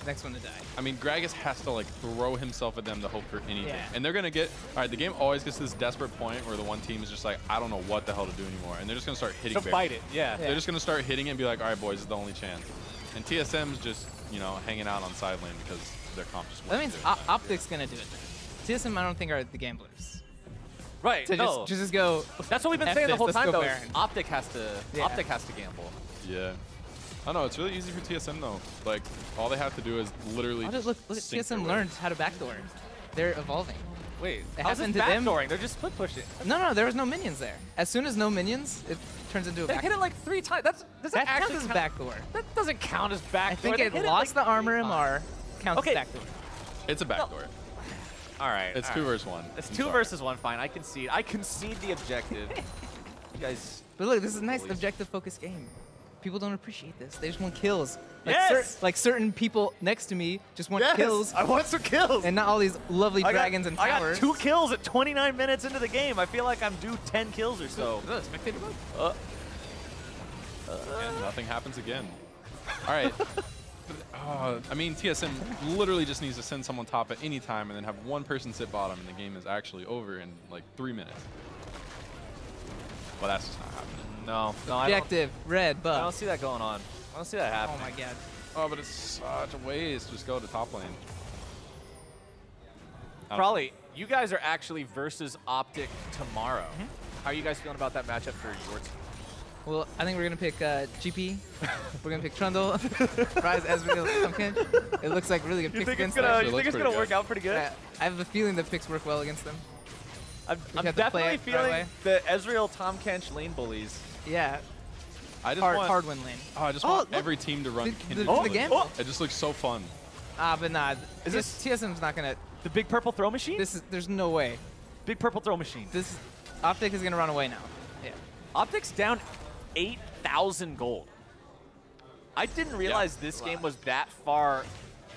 [SPEAKER 3] next one to die.
[SPEAKER 2] I mean, Gragas has to like throw himself at them to hope for anything.
[SPEAKER 3] Yeah.
[SPEAKER 2] And they're going to get, all right, the game always gets to this desperate point where the one team is just like, I don't know what the hell to do anymore. And they're just going to start hitting
[SPEAKER 4] So
[SPEAKER 2] Baron.
[SPEAKER 4] fight it, yeah.
[SPEAKER 2] They're just going to start hitting it and be like, all right, boys, this is the only chance. And TSM's just, you know, hanging out on side lane because their comp just
[SPEAKER 3] That
[SPEAKER 2] won't
[SPEAKER 3] means
[SPEAKER 2] do it.
[SPEAKER 3] OpTic's going to do it then. TSM, I don't think, are the gamblers.
[SPEAKER 4] Right,
[SPEAKER 3] To
[SPEAKER 4] no.
[SPEAKER 3] just go,
[SPEAKER 4] That's what we've been
[SPEAKER 3] F
[SPEAKER 4] saying the
[SPEAKER 3] this,
[SPEAKER 4] whole
[SPEAKER 3] let's
[SPEAKER 4] time,
[SPEAKER 3] go
[SPEAKER 4] though.
[SPEAKER 3] Baron.
[SPEAKER 4] OpTic has to,
[SPEAKER 3] Yeah.
[SPEAKER 4] OpTic has to gamble.
[SPEAKER 2] Yeah. I know, it's really easy for TSM though. Like, all they have to do is literally
[SPEAKER 3] look at
[SPEAKER 2] sink their
[SPEAKER 3] TSM
[SPEAKER 2] way.
[SPEAKER 3] learned how to backdoor. They're evolving.
[SPEAKER 4] Wait,
[SPEAKER 3] It
[SPEAKER 4] how's
[SPEAKER 3] happened
[SPEAKER 4] this
[SPEAKER 3] to them.
[SPEAKER 4] backdooring? They're just split pushing.
[SPEAKER 3] No, there was no minions there. As soon as no minions, it turns into a
[SPEAKER 4] They
[SPEAKER 3] backdoor.
[SPEAKER 4] hit it like 3 times. Does
[SPEAKER 3] That
[SPEAKER 4] that
[SPEAKER 3] counts
[SPEAKER 4] actually
[SPEAKER 3] as
[SPEAKER 4] count?
[SPEAKER 3] backdoor.
[SPEAKER 4] That doesn't count as backdoor.
[SPEAKER 3] I think
[SPEAKER 4] They
[SPEAKER 3] it
[SPEAKER 4] hit
[SPEAKER 3] lost
[SPEAKER 4] like
[SPEAKER 3] the armor
[SPEAKER 4] 3 times.
[SPEAKER 3] MR. Counts
[SPEAKER 4] Okay.
[SPEAKER 3] as backdoor.
[SPEAKER 2] It's a backdoor.
[SPEAKER 4] All right.
[SPEAKER 2] It's
[SPEAKER 4] all
[SPEAKER 2] 2
[SPEAKER 4] right.
[SPEAKER 2] versus 1.
[SPEAKER 4] It's
[SPEAKER 2] I'm
[SPEAKER 4] 2
[SPEAKER 2] sorry.
[SPEAKER 4] versus 1. Fine. I concede. I concede the objective. You guys.
[SPEAKER 3] But look, this is a nice
[SPEAKER 4] Bullies.
[SPEAKER 3] objective-focused game. People don't appreciate this. They just want kills. Like,
[SPEAKER 4] Yes!
[SPEAKER 3] like certain people next to me just want kills,
[SPEAKER 4] I want some kills.
[SPEAKER 3] and not all these lovely
[SPEAKER 4] I got-
[SPEAKER 3] dragons and
[SPEAKER 4] I
[SPEAKER 3] towers.
[SPEAKER 4] got 2 kills at 29 minutes into the game. I feel like I'm due 10 kills or so.
[SPEAKER 2] And nothing happens again. All right. I mean, TSM literally just needs to send someone top at any time and then have one person sit bottom, and the game is actually over in like 3 minutes. Well, that's just not happening.
[SPEAKER 4] No, I
[SPEAKER 3] Objective, red
[SPEAKER 4] don't
[SPEAKER 3] buff.
[SPEAKER 4] see that going on. I don't see that
[SPEAKER 3] Oh
[SPEAKER 4] happening.
[SPEAKER 3] my god.
[SPEAKER 2] Oh, but it's such a waste. Just go to top lane.
[SPEAKER 4] Probably. You guys are actually versus OpTic tomorrow. How are you guys feeling about that matchup for your team?
[SPEAKER 3] Well, I think we're gonna pick GP. We're gonna pick Trundle, Rise, Ezreal, Pumpkin. It looks like really good picks against them.
[SPEAKER 2] It
[SPEAKER 4] You
[SPEAKER 2] looks
[SPEAKER 4] think it's
[SPEAKER 2] pretty
[SPEAKER 4] gonna
[SPEAKER 2] good.
[SPEAKER 4] work out pretty good?
[SPEAKER 3] I have a feeling the picks work well against them.
[SPEAKER 4] I'm
[SPEAKER 3] have to play
[SPEAKER 4] definitely
[SPEAKER 3] it right
[SPEAKER 4] feeling
[SPEAKER 3] away.
[SPEAKER 4] the Ezreal Tom Kench lane bullies.
[SPEAKER 3] Yeah,
[SPEAKER 2] I just
[SPEAKER 3] hard,
[SPEAKER 2] want,
[SPEAKER 3] hard win lane.
[SPEAKER 2] Oh, I just
[SPEAKER 3] Oh,
[SPEAKER 2] want
[SPEAKER 3] look.
[SPEAKER 2] every team to run
[SPEAKER 3] The
[SPEAKER 2] Kindred.
[SPEAKER 3] game?
[SPEAKER 2] Village. It just looks so fun.
[SPEAKER 3] But nah.
[SPEAKER 4] Is this-
[SPEAKER 3] TSM's not gonna?
[SPEAKER 4] The big purple throw machine?
[SPEAKER 3] There's no way.
[SPEAKER 4] Big purple throw machine.
[SPEAKER 3] This OpTic is gonna run away now. Yeah.
[SPEAKER 4] OpTic's down 8,000 gold. I didn't realize this game was that far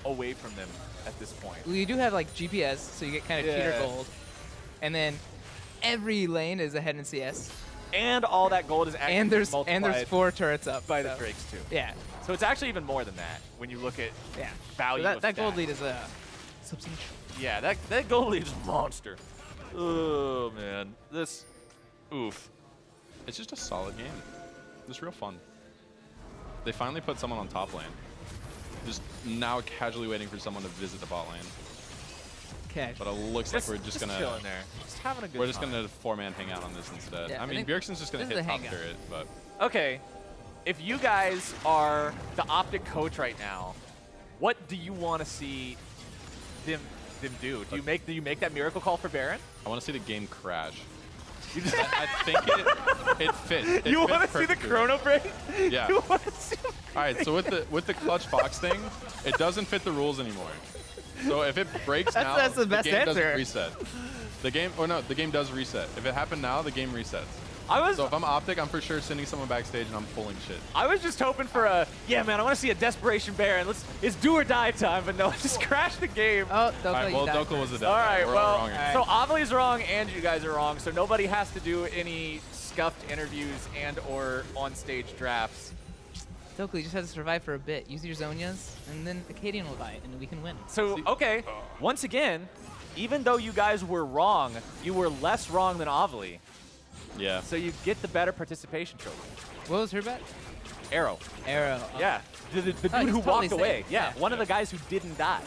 [SPEAKER 4] away from them at this point.
[SPEAKER 3] Well, you do have like GPS, so you get kind of cheater
[SPEAKER 4] Yeah.
[SPEAKER 3] gold, and then every lane is ahead in CS,
[SPEAKER 4] And all that gold is actually
[SPEAKER 3] and there's
[SPEAKER 4] multiplied
[SPEAKER 3] 4 turrets up
[SPEAKER 4] by
[SPEAKER 3] so.
[SPEAKER 4] the Drakes too.
[SPEAKER 3] Yeah,
[SPEAKER 4] So it's actually even more than that when you look at
[SPEAKER 3] yeah.
[SPEAKER 4] value
[SPEAKER 3] So
[SPEAKER 4] of
[SPEAKER 3] that gold
[SPEAKER 4] stats.
[SPEAKER 3] lead is substantial.
[SPEAKER 4] Yeah, that gold lead is a monster. Oh man, this, oof.
[SPEAKER 2] It's just a solid game. It's real fun. They finally put someone on top lane. Just now casually waiting for someone to visit the bot lane.
[SPEAKER 3] Cash.
[SPEAKER 2] But it looks
[SPEAKER 4] Just,
[SPEAKER 2] like we're just gonna
[SPEAKER 4] chilling there, just having a good
[SPEAKER 2] we're just
[SPEAKER 4] time.
[SPEAKER 2] gonna 4-man hang out on this instead.
[SPEAKER 3] Yeah,
[SPEAKER 2] I
[SPEAKER 3] I
[SPEAKER 2] mean,
[SPEAKER 3] think
[SPEAKER 2] Bjergsen's just gonna
[SPEAKER 3] this is
[SPEAKER 2] hit
[SPEAKER 3] the
[SPEAKER 2] top
[SPEAKER 3] hangout.
[SPEAKER 2] turret, but
[SPEAKER 4] Okay, if you guys are the OpTic coach right now, what do you want to see them do? Do you make that miracle call for Baron?
[SPEAKER 2] I want to see the game crash.
[SPEAKER 4] You just
[SPEAKER 2] I think it fits. It
[SPEAKER 4] you
[SPEAKER 2] fits
[SPEAKER 4] want to see the
[SPEAKER 2] perfectly.
[SPEAKER 4] chrono break?
[SPEAKER 2] Yeah.
[SPEAKER 4] You want to see?
[SPEAKER 2] All right, so with the clutch box thing, it doesn't fit the rules anymore. So if it breaks now,
[SPEAKER 3] that's the best
[SPEAKER 2] game
[SPEAKER 3] answer.
[SPEAKER 2] doesn't reset. The game does reset. If it happened now, the game resets.
[SPEAKER 4] I
[SPEAKER 2] So if I'm OpTic, I'm for sure sending someone backstage and I'm pulling shit.
[SPEAKER 4] I was just hoping for a, yeah, man, I want to see a desperation Baron. It's do or die time, but no, just crash the game.
[SPEAKER 3] Oh, Doko,
[SPEAKER 2] All right,
[SPEAKER 3] you
[SPEAKER 2] well,
[SPEAKER 3] died
[SPEAKER 2] Doko was the dead
[SPEAKER 4] All
[SPEAKER 2] guy.
[SPEAKER 4] right,
[SPEAKER 2] We're
[SPEAKER 4] well,
[SPEAKER 2] all wrong here.
[SPEAKER 4] so Avali's wrong and you guys are wrong, so nobody has to do any scuffed interviews and or on-stage drafts.
[SPEAKER 3] Doko, you just have to survive for a bit. Use your Zonias, and then Acadian will die, and we can win.
[SPEAKER 4] So, okay, once again, even though you guys were wrong, you were less wrong than Avali.
[SPEAKER 2] Yeah.
[SPEAKER 4] So you get the better participation trophy.
[SPEAKER 3] What was her bet?
[SPEAKER 4] Arrow.
[SPEAKER 3] Arrow. Oh.
[SPEAKER 4] Yeah, the dude
[SPEAKER 3] he's
[SPEAKER 4] who
[SPEAKER 3] totally
[SPEAKER 4] walked
[SPEAKER 3] safe.
[SPEAKER 4] away. Yeah,
[SPEAKER 3] Yeah.
[SPEAKER 4] one of the guys who didn't die.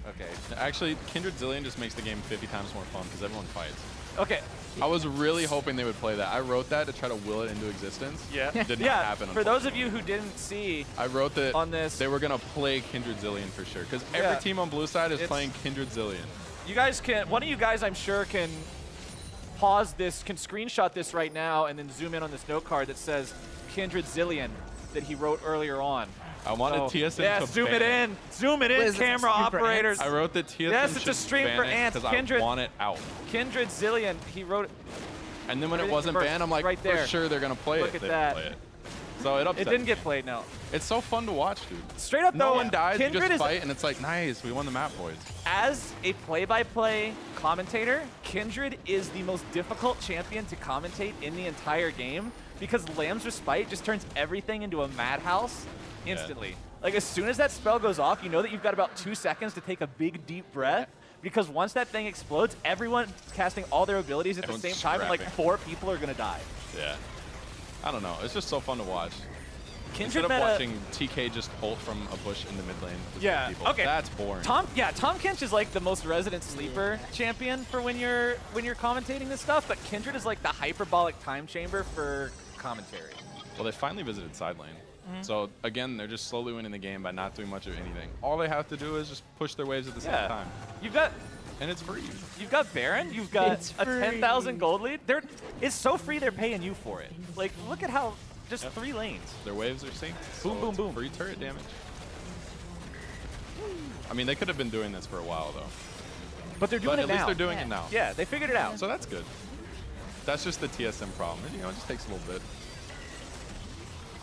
[SPEAKER 4] Okay.
[SPEAKER 2] Actually, Kindred Zillion just makes the game 50 times more fun because everyone fights.
[SPEAKER 4] Okay.
[SPEAKER 2] I was really hoping they would play that. I wrote that to try to will it into existence.
[SPEAKER 4] Yeah.
[SPEAKER 2] Did not
[SPEAKER 4] Yeah.
[SPEAKER 2] happen.
[SPEAKER 4] For those of you who didn't see,
[SPEAKER 2] I wrote that
[SPEAKER 4] on this-
[SPEAKER 2] they were going to play Kindred Zillion for sure because every
[SPEAKER 4] Yeah.
[SPEAKER 2] team on blue side is
[SPEAKER 4] It's-
[SPEAKER 2] playing Kindred Zillion.
[SPEAKER 4] you guys can, one of you guys I'm sure can pause this, can screenshot this right now and then zoom in on this note card that says Kindred Zillion that he wrote earlier on.
[SPEAKER 2] I wanted TSM
[SPEAKER 4] yeah,
[SPEAKER 2] to
[SPEAKER 4] zoom
[SPEAKER 2] ban
[SPEAKER 4] it in. Zoom it
[SPEAKER 3] What
[SPEAKER 4] in,
[SPEAKER 3] is it, a
[SPEAKER 4] camera
[SPEAKER 3] stream for
[SPEAKER 4] operators.
[SPEAKER 2] I wrote that TSM
[SPEAKER 4] Yes, it's a
[SPEAKER 2] should
[SPEAKER 4] stream
[SPEAKER 2] ban
[SPEAKER 4] for
[SPEAKER 2] it
[SPEAKER 4] ants.
[SPEAKER 2] 'cause
[SPEAKER 4] Kindred-
[SPEAKER 2] I want it out.
[SPEAKER 4] Kindred Zillion, he wrote it.
[SPEAKER 2] And then when it
[SPEAKER 4] Everything
[SPEAKER 2] wasn't
[SPEAKER 4] reversed,
[SPEAKER 2] banned, I'm like,
[SPEAKER 4] right there.
[SPEAKER 2] for sure they're going to play
[SPEAKER 4] Look
[SPEAKER 2] it.
[SPEAKER 4] at
[SPEAKER 2] They
[SPEAKER 4] that.
[SPEAKER 2] didn't play it. So it upset
[SPEAKER 4] It didn't
[SPEAKER 2] me.
[SPEAKER 4] get played, no.
[SPEAKER 2] It's so fun to watch, dude.
[SPEAKER 4] Straight up
[SPEAKER 2] No
[SPEAKER 4] though,
[SPEAKER 2] one dies, you
[SPEAKER 4] Kindred
[SPEAKER 2] just
[SPEAKER 4] is,
[SPEAKER 2] fight, and it's like, nice, we won the map, boys.
[SPEAKER 4] as a play-by-play commentator, Kindred is the most difficult champion to commentate in the entire game because Lamb's Respite just turns everything into a madhouse.
[SPEAKER 1] instantly. Like, as soon as that spell goes off, you know that you've got about 2 seconds to take a big, deep breath. Because once that thing explodes, everyone's casting all their abilities at the same time, and like 4 people are going to die.
[SPEAKER 2] Yeah. I don't know. It's just so fun to watch.
[SPEAKER 1] Kindred
[SPEAKER 2] Instead of watching TK just ult from a bush in the mid lane with people.
[SPEAKER 1] Okay.
[SPEAKER 2] That's boring.
[SPEAKER 1] Tom Kench is like the most resident sleeper champion for when you're commentating this stuff, but Kindred is like the hyperbolic time chamber for commentary.
[SPEAKER 2] Well, they finally visited side lane. So, again, they're just slowly winning the game by not doing much of anything. All they have to do is just push their waves at the same time. And it's free.
[SPEAKER 1] You've got Baron. You've got a 10,000 gold lead. It's so free they're paying you for it. Like, look at how just 3 lanes.
[SPEAKER 2] Their waves are synced.
[SPEAKER 1] Boom, boom, boom.
[SPEAKER 2] Free turret damage. I mean, they could have been doing this for a while, though.
[SPEAKER 1] But they're doing it now.
[SPEAKER 2] At least they're doing it now.
[SPEAKER 1] Yeah, they figured it out.
[SPEAKER 2] So that's good. That's just the TSM problem. You know, it just takes a little bit.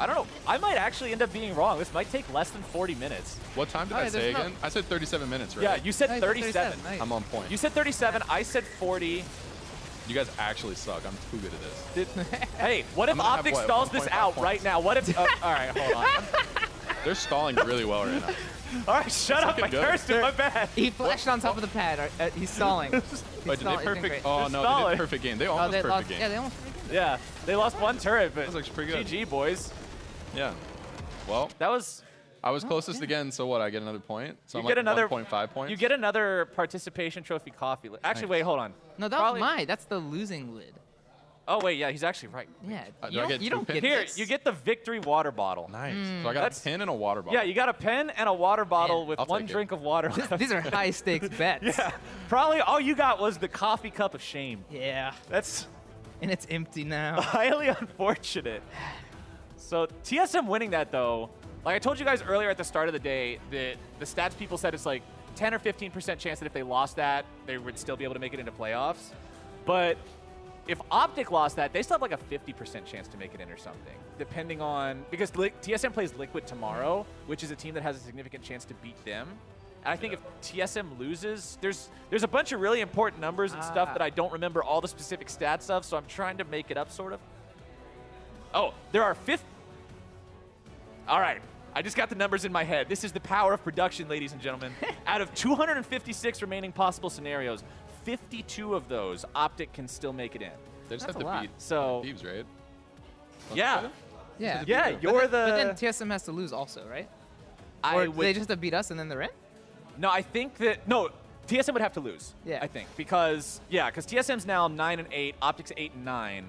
[SPEAKER 1] I don't know. I might actually end up being wrong. This might take less than 40 minutes.
[SPEAKER 2] What time did I say again? I said 37 minutes, right?
[SPEAKER 1] Yeah, you said 37.
[SPEAKER 3] Nice.
[SPEAKER 2] I'm on point.
[SPEAKER 1] You said 37. I said 40.
[SPEAKER 2] You guys actually suck. I'm too good at this.
[SPEAKER 1] Hey, what if OpTic stalls this out right now? What if... all right, hold on.
[SPEAKER 2] They're stalling really well right now.
[SPEAKER 1] All right, shut up. I cursed him. My bad.
[SPEAKER 3] He flashed on top of the pad. He's stalling.
[SPEAKER 2] Wait, did they perfect? Oh, no, they did perfect game. They almost perfect game.
[SPEAKER 3] Yeah, they almost perfect game.
[SPEAKER 1] Yeah, they lost 1 turret, but
[SPEAKER 2] that looks pretty good.
[SPEAKER 1] GG, boys.
[SPEAKER 2] Yeah. Well,
[SPEAKER 1] that was...
[SPEAKER 2] I was closest again, so what? I get another point? So
[SPEAKER 1] you
[SPEAKER 2] I'm
[SPEAKER 1] get
[SPEAKER 2] like
[SPEAKER 1] another
[SPEAKER 2] 1.5 points?
[SPEAKER 1] You get another participation trophy coffee. Actually, wait, hold on.
[SPEAKER 3] No, that was mine. That's the losing lid.
[SPEAKER 1] Oh, wait, yeah, he's actually right.
[SPEAKER 3] Yeah.
[SPEAKER 2] You don't
[SPEAKER 3] get
[SPEAKER 1] Here,
[SPEAKER 3] this.
[SPEAKER 1] you get the victory water bottle.
[SPEAKER 2] Nice. So I got a pen and a water bottle.
[SPEAKER 1] Yeah, you got a pen and a water bottle with
[SPEAKER 2] I'll
[SPEAKER 1] 1 drink of water.
[SPEAKER 3] These are high stakes bets.
[SPEAKER 1] Yeah. Probably all you got was the coffee cup of shame.
[SPEAKER 3] Yeah.
[SPEAKER 1] That's...
[SPEAKER 3] And it's empty now.
[SPEAKER 1] Highly unfortunate. So TSM winning that, though, like I told you guys earlier at the start of the day, the stats people said it's like 10 or 15% chance that if they lost that, they would still be able to make it into playoffs. But if OpTic lost that, they still have like a 50% chance to make it in or something, depending on, because TSM plays Liquid tomorrow, which is a team that has a significant chance to beat them. And I think if TSM loses, there's a bunch of really important numbers and stuff that I don't remember all the specific stats of, so I'm trying to make it up, sort of. Oh, there are 50. All right, I just got the numbers in my head. This is the power of production, ladies and gentlemen. Out of 256 remaining possible scenarios, 52 of those, OpTic can still make it in.
[SPEAKER 2] They just
[SPEAKER 3] That's
[SPEAKER 2] have
[SPEAKER 3] a
[SPEAKER 2] to
[SPEAKER 3] lot.
[SPEAKER 2] beat
[SPEAKER 1] So
[SPEAKER 2] Thieves, right?
[SPEAKER 1] yeah,
[SPEAKER 3] Yeah.
[SPEAKER 1] yeah,
[SPEAKER 3] But then TSM has to lose also, right? Or
[SPEAKER 1] I would.
[SPEAKER 3] they just have to beat us and then they're in?
[SPEAKER 1] No, I think that TSM would have to lose.
[SPEAKER 3] Yeah.
[SPEAKER 1] I think because TSM's now 9-8, OpTic's 8-9.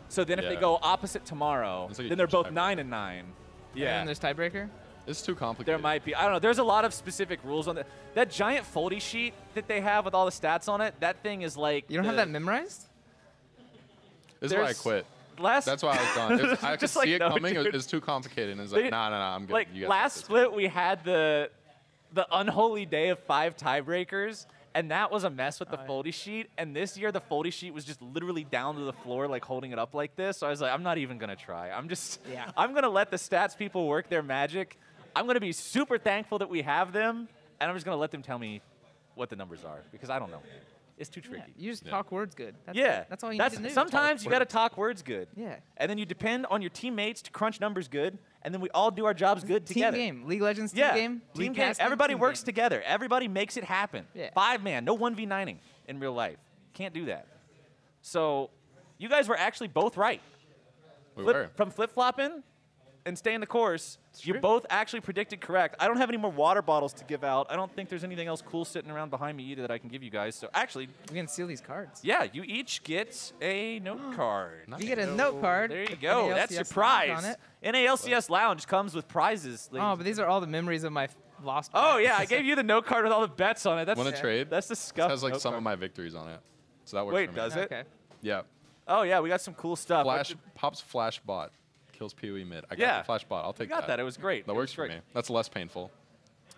[SPEAKER 1] So then if they
[SPEAKER 2] Yeah.
[SPEAKER 1] go opposite tomorrow,
[SPEAKER 2] It's like a
[SPEAKER 1] then they're
[SPEAKER 2] huge
[SPEAKER 1] both
[SPEAKER 2] tiebreaker.
[SPEAKER 1] 9-9.
[SPEAKER 3] And
[SPEAKER 1] Yeah.
[SPEAKER 3] then there's tiebreaker?
[SPEAKER 2] It's too complicated.
[SPEAKER 1] There might be. I don't know. There's a lot of specific rules on that. That giant foldy sheet that they have with all the stats on it, that thing is like...
[SPEAKER 3] You don't have that memorized?
[SPEAKER 2] This is why I quit. That's why I was done. I could
[SPEAKER 1] Just
[SPEAKER 2] see
[SPEAKER 1] like,
[SPEAKER 2] it
[SPEAKER 1] no,
[SPEAKER 2] coming.
[SPEAKER 1] dude.
[SPEAKER 2] It's too complicated. And it's like, no, I'm good.
[SPEAKER 1] Like,
[SPEAKER 2] You guys
[SPEAKER 1] last
[SPEAKER 2] got this.
[SPEAKER 1] split, we had the unholy day of 5 tiebreakers, and that was a mess with the foldy sheet. And this year, the foldy sheet was just literally down to the floor, like holding it up like this. So I was like, I'm not even going to try. I'm going to let the stats people work their magic. I'm going to be super thankful that we have them, and I'm just going to let them tell me what the numbers are, because I don't know. It's too tricky.
[SPEAKER 3] You just talk words good. That's That's all you
[SPEAKER 1] That's
[SPEAKER 3] need to do.
[SPEAKER 1] sometimes you got to talk words good.
[SPEAKER 3] Yeah.
[SPEAKER 1] And then you depend on your teammates to crunch numbers good, and then we all do our jobs good together.
[SPEAKER 3] Team game. League of Legends team
[SPEAKER 1] Yeah.
[SPEAKER 3] game.
[SPEAKER 1] Team
[SPEAKER 3] League
[SPEAKER 1] game.
[SPEAKER 3] casting,
[SPEAKER 1] Everybody
[SPEAKER 3] team
[SPEAKER 1] works
[SPEAKER 3] game.
[SPEAKER 1] together. Everybody makes it happen.
[SPEAKER 3] Yeah.
[SPEAKER 1] 5-man. No 1v9ing in real life. Can't do that. So you guys were actually both right.
[SPEAKER 2] We were.
[SPEAKER 1] From flip-flopping and staying the course, you
[SPEAKER 3] true.
[SPEAKER 1] both actually predicted correct. I don't have any more water bottles to give out. I don't think there's anything else cool sitting around behind me either that I can give you guys. So actually,
[SPEAKER 3] We can steal these cards.
[SPEAKER 1] yeah, you each get a note card.
[SPEAKER 3] You get a note card.
[SPEAKER 1] There you
[SPEAKER 3] with
[SPEAKER 1] go.
[SPEAKER 3] NALCS
[SPEAKER 1] That's your
[SPEAKER 3] lounge
[SPEAKER 1] prize.
[SPEAKER 3] on it.
[SPEAKER 1] NALCS Lounge comes with prizes. ladies
[SPEAKER 3] Oh,
[SPEAKER 1] and
[SPEAKER 3] but these are all the memories of my lost.
[SPEAKER 1] Oh, yeah, I
[SPEAKER 3] bets.
[SPEAKER 1] gave you the note card with all the bets on it. That's
[SPEAKER 2] Want to trade?
[SPEAKER 1] That's the
[SPEAKER 2] It
[SPEAKER 1] scuff.
[SPEAKER 2] has like
[SPEAKER 1] note
[SPEAKER 2] some
[SPEAKER 1] card.
[SPEAKER 2] of my victories on it. So that works
[SPEAKER 1] Wait,
[SPEAKER 2] for me.
[SPEAKER 1] does it?
[SPEAKER 3] Okay.
[SPEAKER 2] Yeah.
[SPEAKER 1] Oh, yeah, we got some cool stuff.
[SPEAKER 2] Pops flash bot. Kills PoE mid. I got
[SPEAKER 1] Yeah.
[SPEAKER 2] the flash bot. I'll take
[SPEAKER 1] You got that. It was great.
[SPEAKER 2] That
[SPEAKER 1] It
[SPEAKER 2] works
[SPEAKER 1] was
[SPEAKER 2] for
[SPEAKER 1] great.
[SPEAKER 2] me. That's less painful.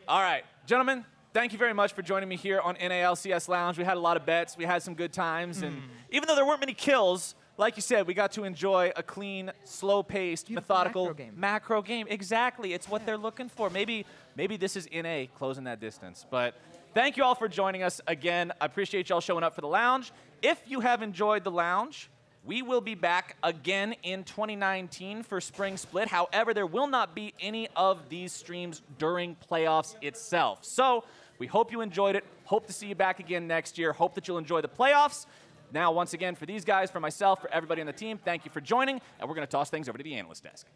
[SPEAKER 1] All right, gentlemen, thank you very much for joining me here on NALCS Lounge. We had a lot of bets. We had some good times. And even though there weren't many kills, like you said, we got to enjoy a clean, slow-paced,
[SPEAKER 3] Beautiful
[SPEAKER 1] methodical
[SPEAKER 3] macro game.
[SPEAKER 1] Exactly. It's what they're looking for. Maybe this is NA closing that distance. But thank you all for joining us again. I appreciate y'all showing up for the lounge. If you have enjoyed the lounge, We will be back again in 2019 for Spring Split. However, there will not be any of these streams during playoffs itself. So we hope you enjoyed it. Hope to see you back again next year. Hope that you'll enjoy the playoffs. Now, once again, for these guys, for myself, for everybody on the team, thank you for joining, and we're going to toss things over to the analyst desk.